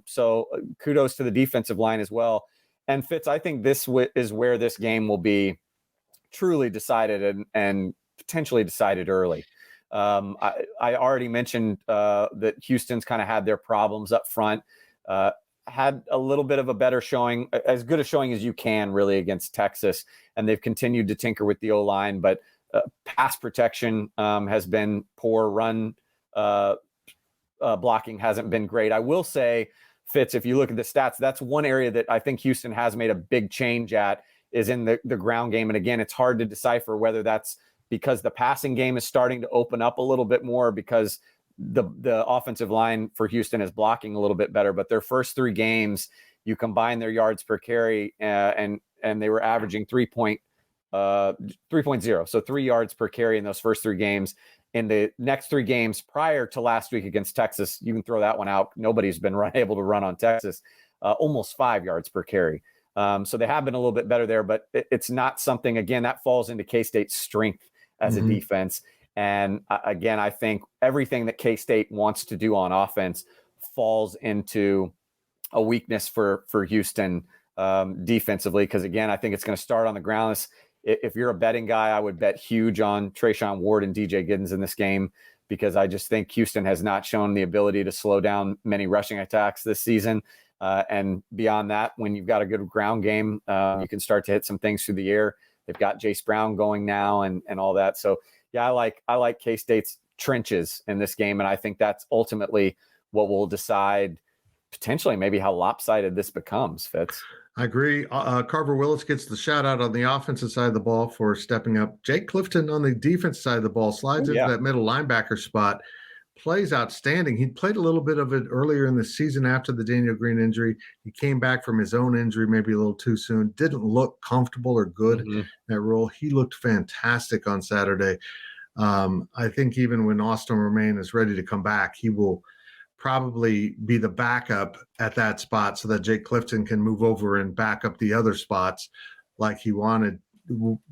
So kudos to the defensive line as well. And Fitz, I think this is where this game will be truly decided and potentially decided early. I already mentioned that Houston's kind of had their problems up front, had a little bit of a better showing, as good a showing as you can really against Texas. And they've continued to tinker with the O-line, but pass protection has been poor. Run blocking hasn't been great. I will say, Fitz, if you look at the stats, that's one area that I think Houston has made a big change at, is in the ground game. And again, it's hard to decipher whether that's because the passing game is starting to open up a little bit more, because the offensive line for Houston is blocking a little bit better. But their first three games, you combine their yards per carry, and they were averaging 3.0. So 3 yards per carry in those first three games. In the next three games prior to last week against Texas, you can throw that one out. Nobody's been able to run on Texas, almost 5 yards per carry. So they have been a little bit better there, but it's not something, again, that falls into K-State's strength as a defense. And again, I think everything that K-State wants to do on offense falls into a weakness for Houston defensively. Because again, I think it's going to start on the ground. If you're a betting guy, I would bet huge on Trayshawn Ward and DJ Giddens in this game, because I just think Houston has not shown the ability to slow down many rushing attacks this season. And beyond that, when you've got a good ground game, you can start to hit some things through the air. They've got Jace Brown going now and all that. So yeah, I like K-State's trenches in this game. And I think that's ultimately what will decide potentially maybe how lopsided this becomes, Fitz. I agree. Carver Willis gets the shout out on the offensive side of the ball for stepping up. Jake Clifton on the defensive side of the ball slides into that middle linebacker spot, plays outstanding. He played a little bit of it earlier in the season after the Daniel Green injury. He came back from his own injury maybe a little too soon. Didn't look comfortable or good in that role. He looked fantastic on Saturday. I think even when Austin Romaine is ready to come back, he will probably be the backup at that spot so that Jake Clifton can move over and back up the other spots like he wanted,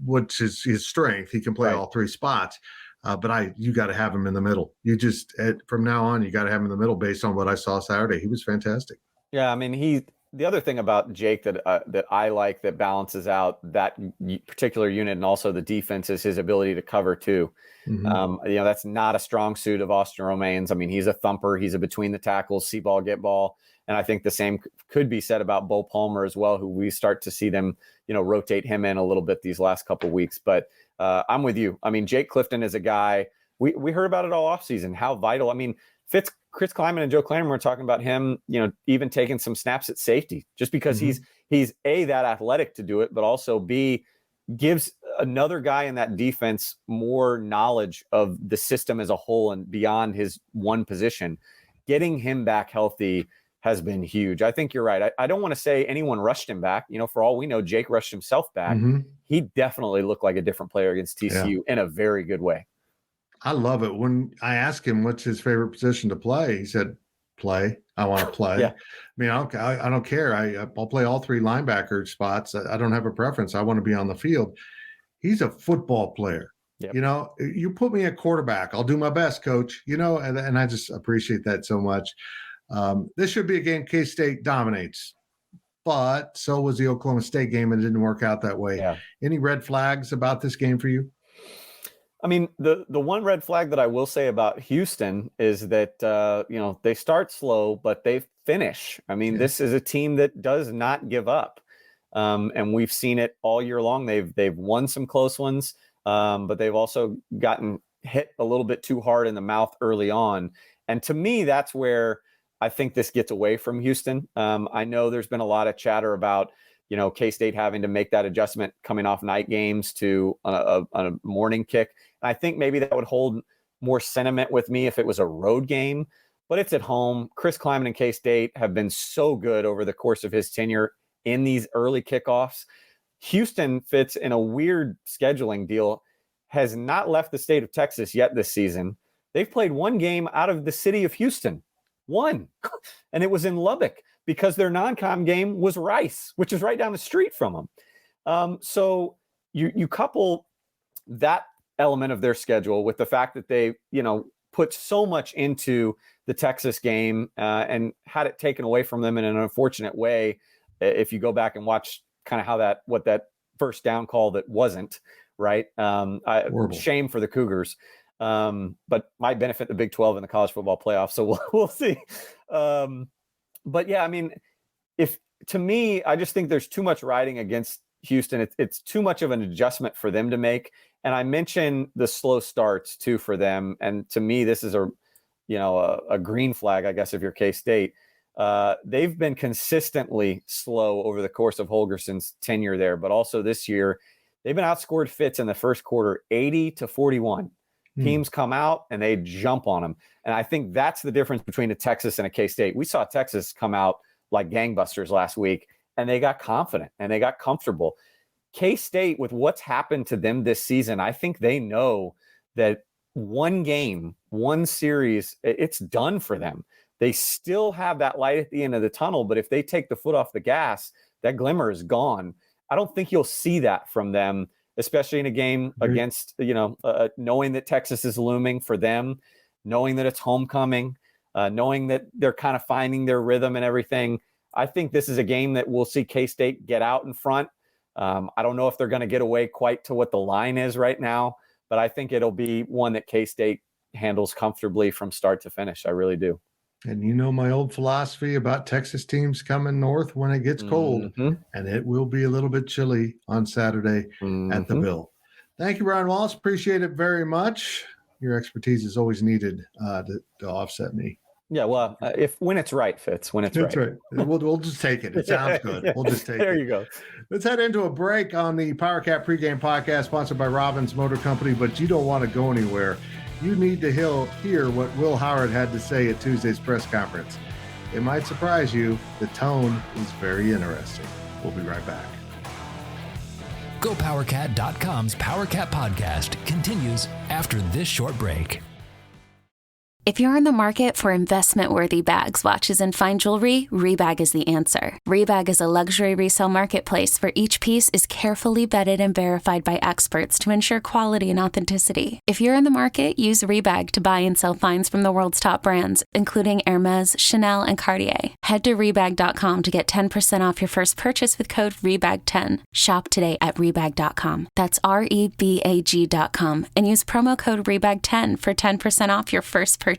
which is his strength. He can play all three spots. But you got to have him in the middle. You just, from now on, you got to have him in the middle based on what I saw Saturday. He was fantastic. Yeah, I mean, the other thing about Jake that I like that balances out that particular unit and also the defense is his ability to cover too. That's not a strong suit of Austin Romaine's. I mean, he's a thumper. He's a between the tackles, see ball, get ball. And I think the same could be said about Bo Palmer as well, who we start to see them, rotate him in a little bit these last couple of weeks. But I'm with you. I mean, Jake Clifton is a guy, we heard about it all offseason, how vital. I mean, Chris Kleiman and Joe Kleiman were talking about him, even taking some snaps at safety just because he's A, that athletic to do it, but also B, gives another guy in that defense more knowledge of the system as a whole and beyond his one position. Getting him back healthy has been huge. I think you're right. I don't want to say anyone rushed him back. For all we know, Jake rushed himself back. He definitely looked like a different player against TCU in a very good way. I love it. When I asked him what's his favorite position to play, he said, play. I want to play. I mean, I don't care. I'll play all three linebacker spots. I don't have a preference. I want to be on the field. He's a football player. You put me at quarterback, I'll do my best, coach, and I just appreciate that so much. This should be a game K-State dominates, but so was the Oklahoma State game, and it didn't work out that way. Any red flags about this game for you? I mean, the one red flag that I will say about Houston is that, they start slow, but they finish. I mean, this is a team that does not give up. And we've seen it all year long. They've won some close ones, but they've also gotten hit a little bit too hard in the mouth early on. And to me, that's where I think this gets away from Houston. I know there's been a lot of chatter about, K-State having to make that adjustment coming off night games to a morning kick. And I think maybe that would hold more sentiment with me if it was a road game, but it's at home. Chris Kleiman and K-State have been so good over the course of his tenure in these early kickoffs. Houston fits in a weird scheduling deal, has not left the state of Texas yet this season. They've played one game out of the city of Houston, one, and it was in Lubbock because their non-com game was Rice, which is right down the street from them. So you couple that element of their schedule with the fact that they, put so much into the Texas game and had it taken away from them in an unfortunate way. If you go back and watch kind of what that first down call that wasn't right. Shame for the Cougars, but might benefit the Big 12 in the college football playoff. So we'll see. But yeah, I mean, to me, I just think there's too much riding against Houston. It's too much of an adjustment for them to make. And I mentioned the slow starts too for them. And to me, this is a green flag, I guess, if you're K-State. They've been consistently slow over the course of Holgerson's tenure there, but also this year, they've been outscored Fitz in the first quarter, 80-41. Teams come out and they jump on them. And I think that's the difference between a Texas and a K-State. We saw Texas come out like gangbusters last week, and they got confident and they got comfortable. K-State, with what's happened to them this season, I think they know that one game, one series, it's done for them. They still have that light at the end of the tunnel, but if they take the foot off the gas, that glimmer is gone. I don't think you'll see that from them, especially in a game against, knowing that Texas is looming for them, knowing that it's homecoming, knowing that they're kind of finding their rhythm and everything. I think this is a game that we'll see K-State get out in front. I don't know if they're going to get away quite to what the line is right now, but I think it'll be one that K-State handles comfortably from start to finish. I really do. And you know my old philosophy about Texas teams coming north when it gets cold, and it will be a little bit chilly on Saturday at the Bill. Thank you, Ryan Wallace. Appreciate it very much. Your expertise is always needed to offset me. Yeah, well, when it's right, Fitz. When it's That's right. We'll just take it. It sounds good. We'll just take it. There you go. Let's head into a break on the Powercat Pregame Podcast, sponsored by Robbins Motor Company. But you don't want to go anywhere. You need to hear what Will Howard had to say at Tuesday's press conference. It might surprise you. The tone is very interesting. We'll be right back. GoPowercat.com's Powercat Podcast continues after this short break. If you're in the market for investment-worthy bags, watches, and fine jewelry, Rebag is the answer. Rebag is a luxury resale marketplace where each piece is carefully vetted and verified by experts to ensure quality and authenticity. If you're in the market, use Rebag to buy and sell finds from the world's top brands, including Hermes, Chanel, and Cartier. Head to Rebag.com to get 10% off your first purchase with code REBAG10. Shop today at Rebag.com. That's REBAG.com. And use promo code REBAG10 for 10% off your first purchase.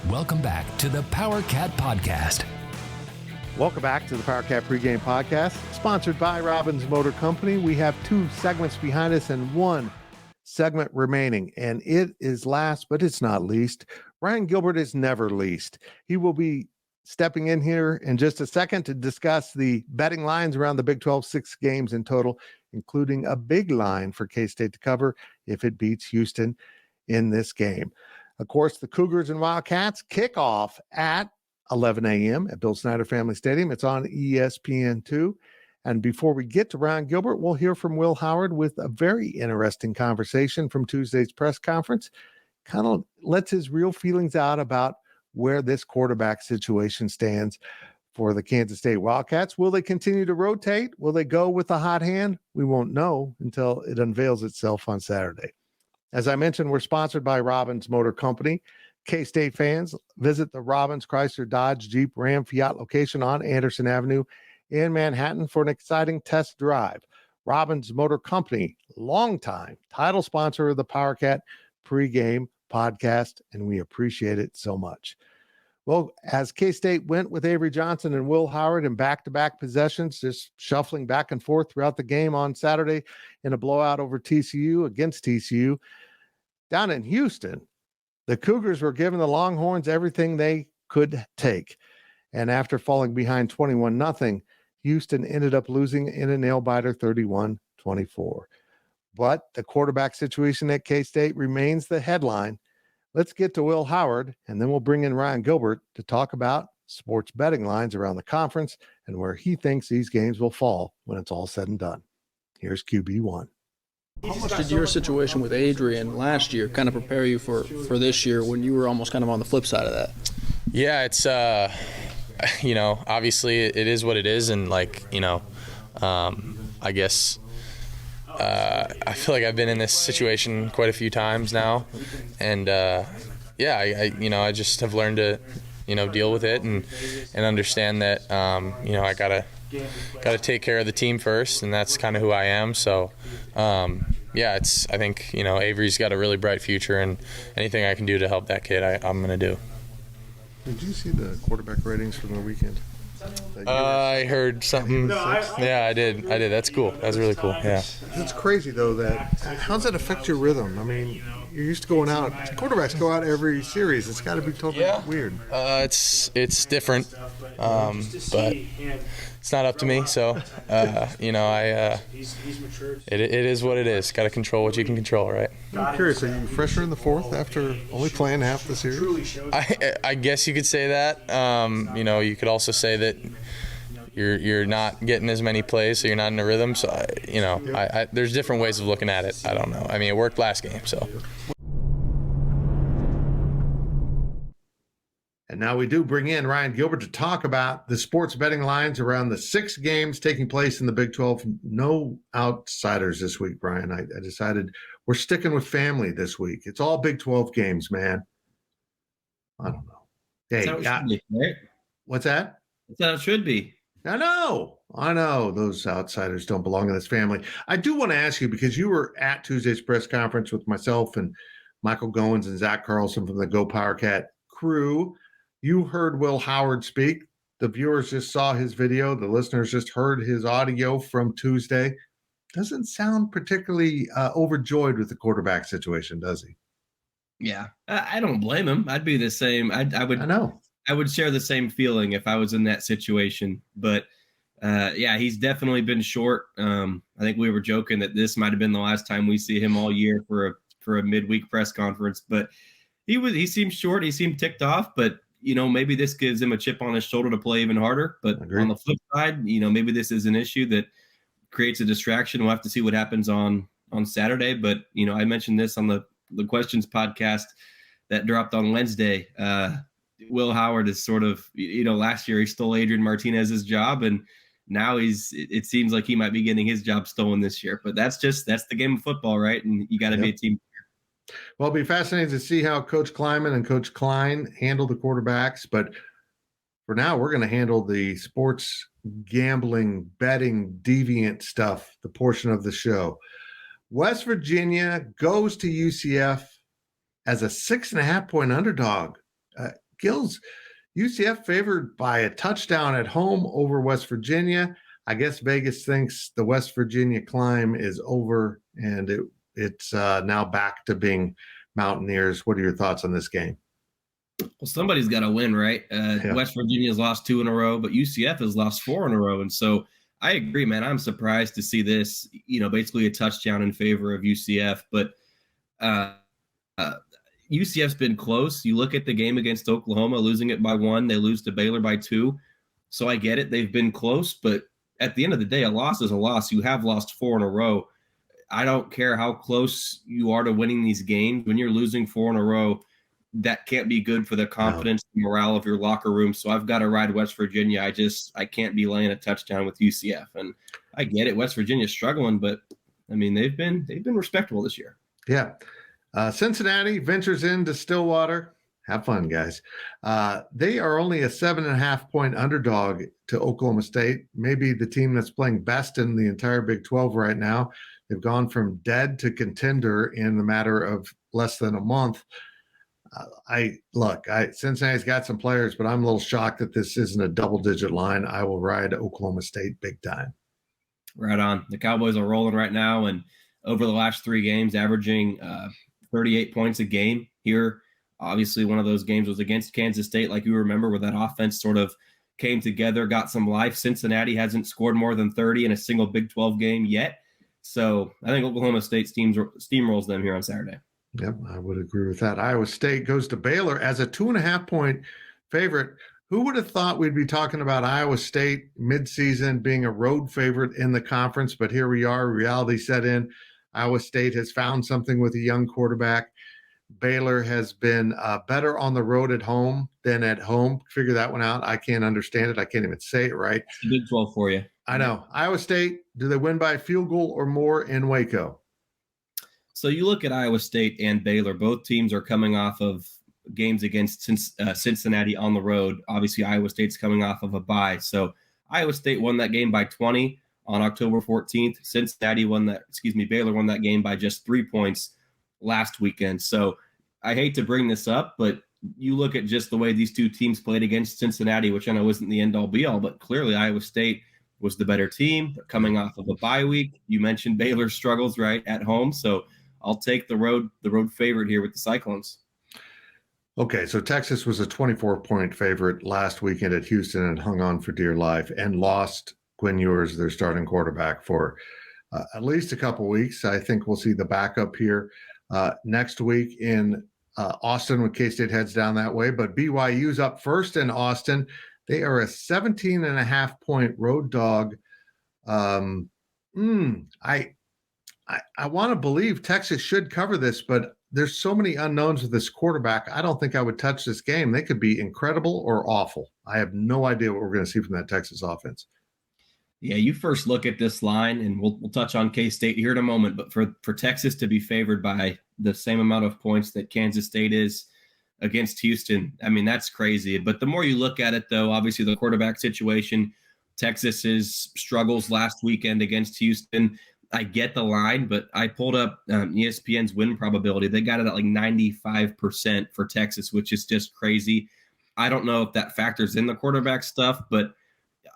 Welcome back to the Powercat Podcast. Welcome back to the Powercat Pregame Podcast, sponsored by Robbins Motor Company. We have 2 segments behind us and 1 segment remaining, and it is last, but it's not least. Ryan Gilbert is never least. He will be stepping in here in just a second to discuss the betting lines around the Big 12, 6 games in total, including a big line for K-State to cover if it beats Houston in this game. Of course, the Cougars and Wildcats kick off at 11 a.m. at Bill Snyder Family Stadium. It's on ESPN2. And before we get to Ryan Gilbert, we'll hear from Will Howard with a very interesting conversation from Tuesday's press conference. Kind of lets his real feelings out about where this quarterback situation stands for the Kansas State Wildcats. Will they continue to rotate? Will they go with the hot hand? We won't know until it unveils itself on Saturday. As I mentioned, we're sponsored by Robbins Motor Company. K-State fans, visit the Robbins Chrysler Dodge Jeep Ram Fiat location on Anderson Avenue in Manhattan for an exciting test drive. Robbins Motor Company, longtime title sponsor of the Powercat Pregame Podcast, and we appreciate it so much. Well, as K-State went with Avery Johnson and Will Howard in back-to-back possessions, just shuffling back and forth throughout the game on Saturday in a blowout over TCU against TCU, down in Houston, the Cougars were giving the Longhorns everything they could take. And after falling behind 21-0, Houston ended up losing in a nail-biter 31-24. But the quarterback situation at K-State remains the headline. Let's get to Will Howard, and then we'll bring in Ryan Gilbert to talk about sports betting lines around the conference and where he thinks these games will fall when it's all said and done. Here's QB1. How much did your situation with Adrian last year kind of prepare you for this year when you were almost kind of on the flip side of that? Yeah, it's, obviously it is what it is. And I guess I feel like I've been in this situation quite a few times now. And, I just have learned to, deal with it and understand that, I gotta take care of the team first, and that's kind of who I am. So, I think, Avery's got a really bright future, and anything I can do to help that kid, I'm going to do. Did you see the quarterback ratings from the weekend? I heard something. Yeah, I did. That's cool. That's really cool. Yeah. It's crazy, though, how does that affect your rhythm? I mean, you're used to going out. Quarterbacks go out every series. It's got to be totally weird. It's different, but it's not up to me. So, it is what it is. Got to control what you can control, right? I'm curious. Are you fresher in the fourth after only playing half the series? I guess you could say that. You could also say that you're not getting as many plays, so you're not in a rhythm. So, there's different ways of looking at it. I don't know. I mean, it worked last game, so. And now we do bring in Ryan Gilbert to talk about the sports betting lines around the 6 games taking place in the Big 12. No outsiders this week, Brian. I decided we're sticking with family this week. It's all Big 12 games, man. I don't know. Hey, right? What's that? That's how it should be. I know. Those outsiders don't belong in this family. I do want to ask you, because you were at Tuesday's press conference with myself and Michael Goins and Zach Carlson from the GoPowercat crew. You heard Will Howard speak. The viewers just saw his video. The listeners just heard his audio from Tuesday. Doesn't sound particularly overjoyed with the quarterback situation, does he? Yeah, I don't blame him. I'd be the same. I know. I would share the same feeling if I was in that situation. But yeah, he's definitely been short. I think we were joking that this might have been the last time we see him all year for a midweek press conference. But he seemed short. He seemed ticked off. But maybe this gives him a chip on his shoulder to play even harder. But on the flip side, maybe this is an issue that creates a distraction. We'll have to see what happens on Saturday. But I mentioned this on the Questions podcast that dropped on Wednesday. Will Howard is sort of, last year he stole Adrian Martinez's job, and now it seems like he might be getting his job stolen this year. But that's the game of football, right? And you got to be a team. Well, it'll be fascinating to see how Coach Kleiman and Coach Klein handle the quarterbacks. But for now, we're going to handle the sports gambling, betting, deviant stuff, the portion of the show. West Virginia goes to UCF as a 6.5-point underdog. Gills, UCF favored by a touchdown at home over West Virginia. I guess Vegas thinks the West Virginia climb is over, and it's now back to being Mountaineers. What are your thoughts on this game? Well, somebody's got to win, right? West Virginia's lost 2 in a row, but UCF has lost 4 in a row. And so I agree, man. I'm surprised to see this, basically a touchdown in favor of UCF. But UCF's been close. You look at the game against Oklahoma, losing it by 1. They lose to Baylor by 2. So I get it. They've been close. But at the end of the day, a loss is a loss. You have lost 4 in a row. I don't care how close you are to winning these games. When you're losing 4 in a row, that can't be good for the confidence and morale of your locker room. So I've got to ride West Virginia. I can't be laying a touchdown with UCF. And I get it. West Virginia's struggling, but I mean, they've been respectable this year. Yeah. Cincinnati ventures into Stillwater. Have fun, guys. They are only a 7.5-point underdog to Oklahoma State, maybe the team that's playing best in the entire Big 12 right now. They've gone from dead to contender in the matter of less than a month. Cincinnati's got some players, but I'm a little shocked that this isn't a double-digit line. I will ride Oklahoma State big time. Right on. The Cowboys are rolling right now, and over the last 3 games, averaging 38 points a game here. Obviously, one of those games was against Kansas State, like you remember, where that offense sort of came together, got some life. Cincinnati hasn't scored more than 30 in a single Big 12 game yet. So I think Oklahoma State steamrolls them here on Saturday. Yep, I would agree with that. Iowa State goes to Baylor as a 2.5-point favorite. Who would have thought we'd be talking about Iowa State midseason being a road favorite in the conference? But here we are. Reality set in. Iowa State has found something with a young quarterback. Baylor has been better on the road at home than at home. Figure that one out. I can't understand it. I can't even say it right. It's the Big 12 for you. I know. Iowa State, do they win by a field goal or more in Waco? So you look at Iowa State and Baylor. Both teams are coming off of games against Cincinnati on the road. Obviously, Iowa State's coming off of a bye. So Iowa State won that game by 20 on October 14th. Baylor won that game by just 3 points last weekend. So I hate to bring this up, but you look at just the way these two teams played against Cincinnati, which I know isn't the end-all be-all, but clearly Iowa State was the better team. They're coming off of a bye week. You mentioned Baylor's struggles right at home, so I'll take the road favorite here with the Cyclones. Okay, so Texas was a 24-point favorite last weekend at Houston and hung on for dear life and lost Quinn Ewers, their starting quarterback, for at least a couple weeks. I think we'll see the backup here next week in Austin when K-State heads down that way. But BYU's up first in Austin. They are a 17.5-point road dog. I want to believe Texas should cover this, but there's so many unknowns with this quarterback. I don't think I would touch this game. They could be incredible or awful. I have no idea what we're going to see from that Texas offense. Yeah, you first look at this line, and we'll touch on K-State here in a moment, but for Texas to be favored by the same amount of points that Kansas State is against Houston, I mean, that's crazy. But the more you look at it, though, obviously the quarterback situation, Texas's struggles last weekend against Houston, I get the line, but I pulled up ESPN's win probability. They got it at like 95% for Texas, which is just crazy. I don't know if that factors in the quarterback stuff, but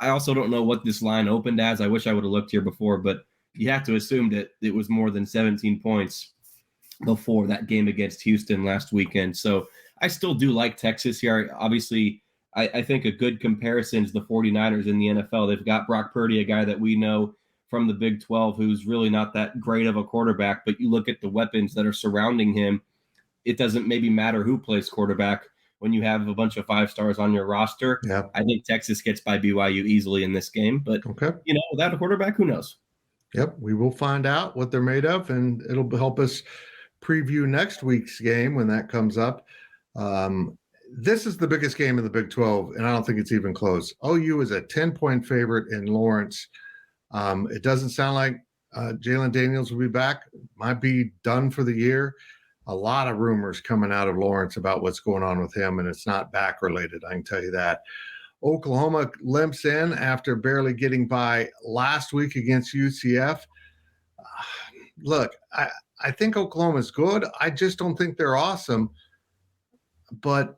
I also don't know what this line opened as. I wish I would have looked here before, but you have to assume that it was more than 17 points before that game against Houston last weekend. So I still do like Texas here. Obviously, I think a good comparison is the 49ers in the NFL. They've got Brock Purdy, a guy that we know from the Big 12, who's really not that great of a quarterback, but you look at the weapons that are surrounding him, it doesn't maybe matter who plays quarterback when you have a bunch of 5-stars on your roster. Yeah. I think Texas gets by BYU easily in this game, but without a quarterback, who knows? Yep, we will find out what they're made of, and it'll help us preview next week's game when that comes up. This is the biggest game in the Big 12, and I don't think it's even close. OU is a 10-point favorite in Lawrence. It doesn't sound like Jalen Daniels will be back. Might be done for the year. A lot of rumors coming out of Lawrence about what's going on with him, and it's not back related. I can tell you that. Oklahoma limps in after barely getting by last week against UCF. Look, I think Oklahoma's good. I just don't think they're awesome. But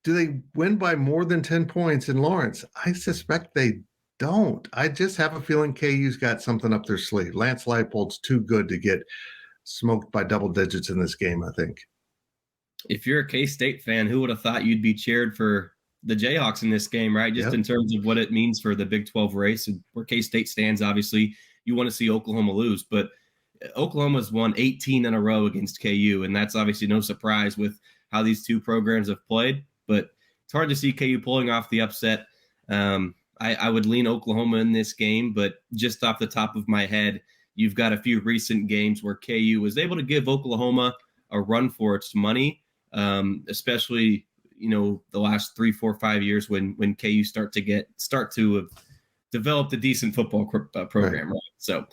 do they win by more than 10 points in Lawrence? I suspect they don't. I just have a feeling KU's got something up their sleeve. Lance Leipold's too good to get smoked by double digits in this game, I think. If you're a K-State fan, who would have thought you'd be cheered for the Jayhawks in this game, right? Just in terms of what it means for the Big 12 race and where K-State stands. Obviously, you want to see Oklahoma lose, but Oklahoma's won 18 in a row against KU, and that's obviously no surprise with how these two programs have played, but it's hard to see KU pulling off the upset. I would lean Oklahoma in this game, but just off the top of my head, you've got a few recent games where KU was able to give Oklahoma a run for its money, especially the last 3, 4, 5 years when KU start to develop the decent football program, right? So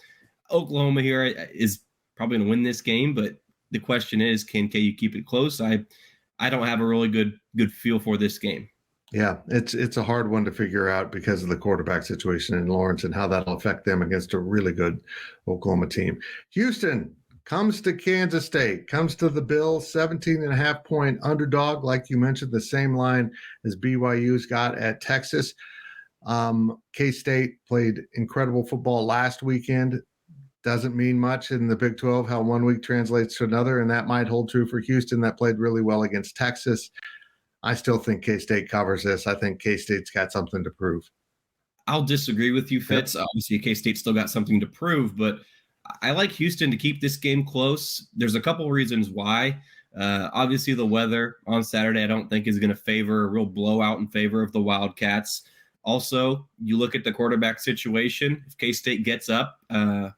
Oklahoma here is probably going to win this game, but the question is, can KU keep it close? I don't have a really good feel for this game. Yeah, it's a hard one to figure out because of the quarterback situation in Lawrence and how that'll affect them against a really good Oklahoma team. Houston comes to Kansas State, comes to the Bills, 17.5-point underdog, like you mentioned, the same line as BYU's got at Texas. K-State played incredible football last weekend. Doesn't mean much in the Big 12 how 1 week translates to another, and that might hold true for Houston that played really well against Texas. I still think K-State covers this. I think K-State's got something to prove. I'll disagree with you, Fitz. Yep. Obviously, K-State's still got something to prove, but I like Houston to keep this game close. There's a couple reasons why. Obviously, the weather on Saturday I don't think is going to favor a real blowout in favor of the Wildcats. Also, you look at the quarterback situation. If K-State gets up, 3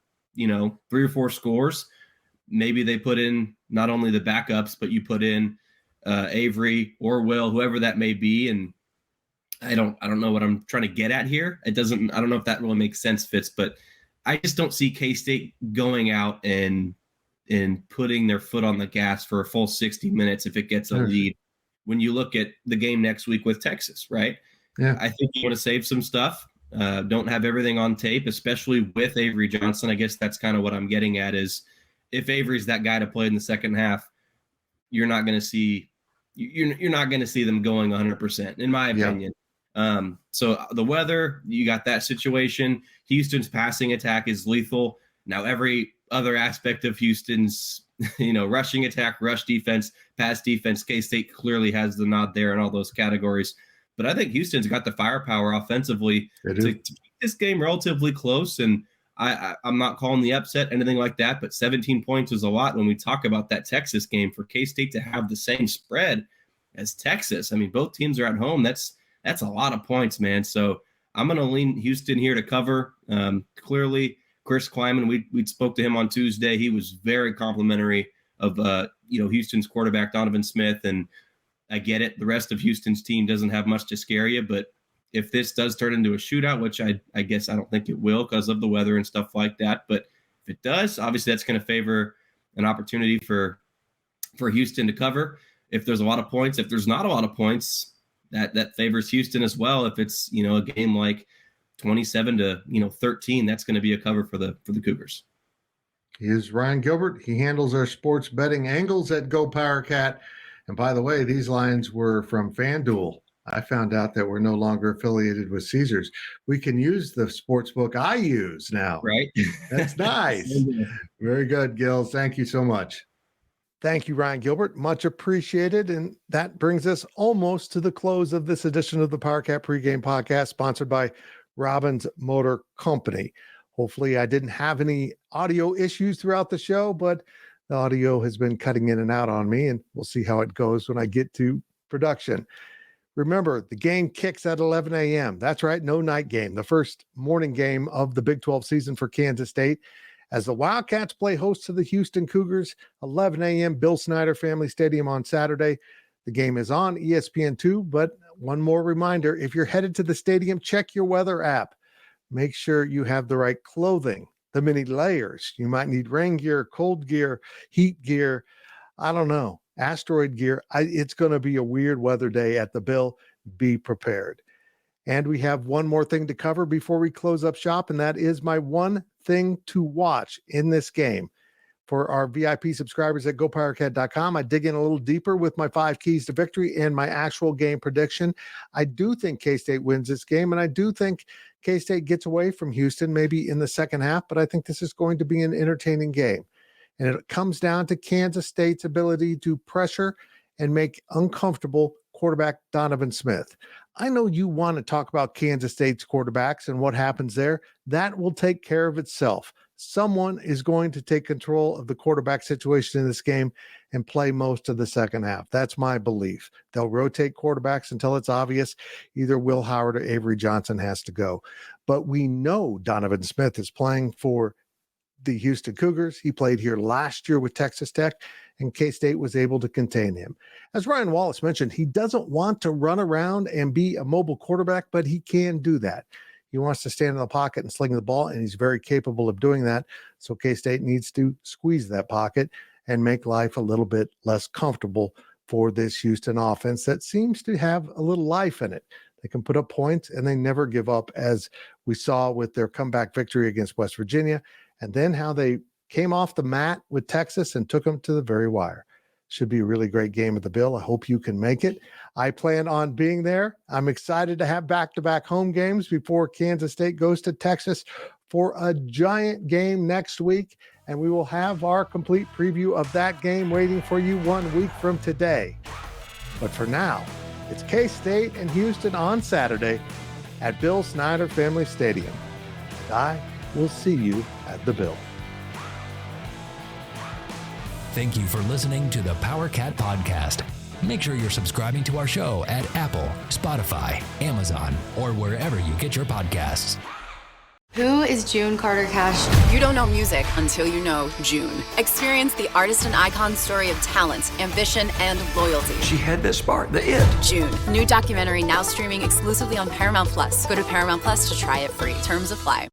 or 4 scores, maybe they put in not only the backups, but you put in Avery or Will, whoever that may be. And I don't know what I'm trying to get at here. I don't know if that really makes sense, Fitz, but I just don't see K-State going out and putting their foot on the gas for a full 60 minutes if it gets a lead. When you look at the game next week with Texas, right? Yeah. I think you want to save some stuff. Don't have everything on tape, especially with Avery Johnson. I guess that's kind of what I'm getting at is if Avery's that guy to play in the second half, you're not going to see them going 100%, in my opinion. So the weather, you got that situation. Houston's passing attack is lethal. Now every other aspect of Houston's, rushing attack, rush defense, pass defense, K-State clearly has the nod there in all those categories. But I think Houston's got the firepower offensively to keep this game relatively close. And I'm not calling the upset, anything like that, but 17 points is a lot when we talk about that Texas game. For K-State to have the same spread as Texas, I mean, both teams are at home. That's a lot of points, man. So I'm going to lean Houston here to cover. Clearly, Chris Kleiman, we spoke to him on Tuesday. He was very complimentary of Houston's quarterback, Donovan Smith, and I get it. The rest of Houston's team doesn't have much to scare you, but if this does turn into a shootout, which I guess I don't think it will because of the weather and stuff like that, but if it does, obviously that's going to favor an opportunity for Houston to cover. If there's a lot of points, if there's not a lot of points, that favors Houston as well. If it's, a game like 27-13. That's going to be a cover for the Cougars. He is Ryan Gilbert. He handles our sports betting angles at GoPowercat. And by the way, these lines were from FanDuel. I found out that we're no longer affiliated with Caesars. We can use the sports book I use now. Right. That's nice. Very good, Gills. Thank you so much. Thank you, Ryan Gilbert. Much appreciated. And that brings us almost to the close of this edition of the Powercat Pregame Podcast, sponsored by Robbins Motor Company. Hopefully I didn't have any audio issues throughout the show, but the audio has been cutting in and out on me, and we'll see how it goes when I get to production. Remember, the game kicks at 11 a.m. That's right, no night game. The first morning game of the Big 12 season for Kansas State, as the Wildcats play host to the Houston Cougars, 11 a.m., Bill Snyder Family Stadium on Saturday. The game is on ESPN2, but one more reminder, if you're headed to the stadium, check your weather app. Make sure you have the right clothing, the many layers. You might need rain gear, cold gear, heat gear, I don't know, asteroid gear. It's going to be a weird weather day at the Bill. Be prepared. And we have one more thing to cover before we close up shop, and that is my one thing to watch in this game. For our VIP subscribers at GoPowercat.com, I dig in a little deeper with my 5 keys to victory and my actual game prediction. I do think K-State wins this game, and I do think K-State gets away from Houston maybe in the second half, but I think this is going to be an entertaining game. And it comes down to Kansas State's ability to pressure and make uncomfortable quarterback Donovan Smith. I know you want to talk about Kansas State's quarterbacks and what happens there. That will take care of itself. Someone is going to take control of the quarterback situation in this game and play most of the second half. That's my belief. They'll rotate quarterbacks until it's obvious either Will Howard or Avery Johnson has to go. But we know Donovan Smith is playing for the Houston Cougars. He played here last year with Texas Tech, and K-State was able to contain him. As Ryan Wallace mentioned, he doesn't want to run around and be a mobile quarterback, but he can do that. He wants to stand in the pocket and sling the ball, and he's very capable of doing that. So K-State needs to squeeze that pocket and make life a little bit less comfortable for this Houston offense that seems to have a little life in it. They can put up points, and they never give up, as we saw with their comeback victory against West Virginia, and then how they came off the mat with Texas and took them to the very wire. Should be a really great game at the Bill. I hope you can make it. I plan on being there. I'm excited to have back-to-back home games before Kansas State goes to Texas for a giant game next week, and we will have our complete preview of that game waiting for you 1 week from today. But for now, it's K-State and Houston on Saturday at Bill Snyder Family Stadium. And I will see you at the Bill. Thank you for listening to the Powercat Podcast. Make sure you're subscribing to our show at Apple, Spotify, Amazon, or wherever you get your podcasts. Who is June Carter Cash? You don't know music until you know June. Experience the artist and icon story of talent, ambition, and loyalty. She had that spark, the it. June. New documentary now streaming exclusively on Paramount Plus. Go to Paramount Plus to try it free. Terms apply.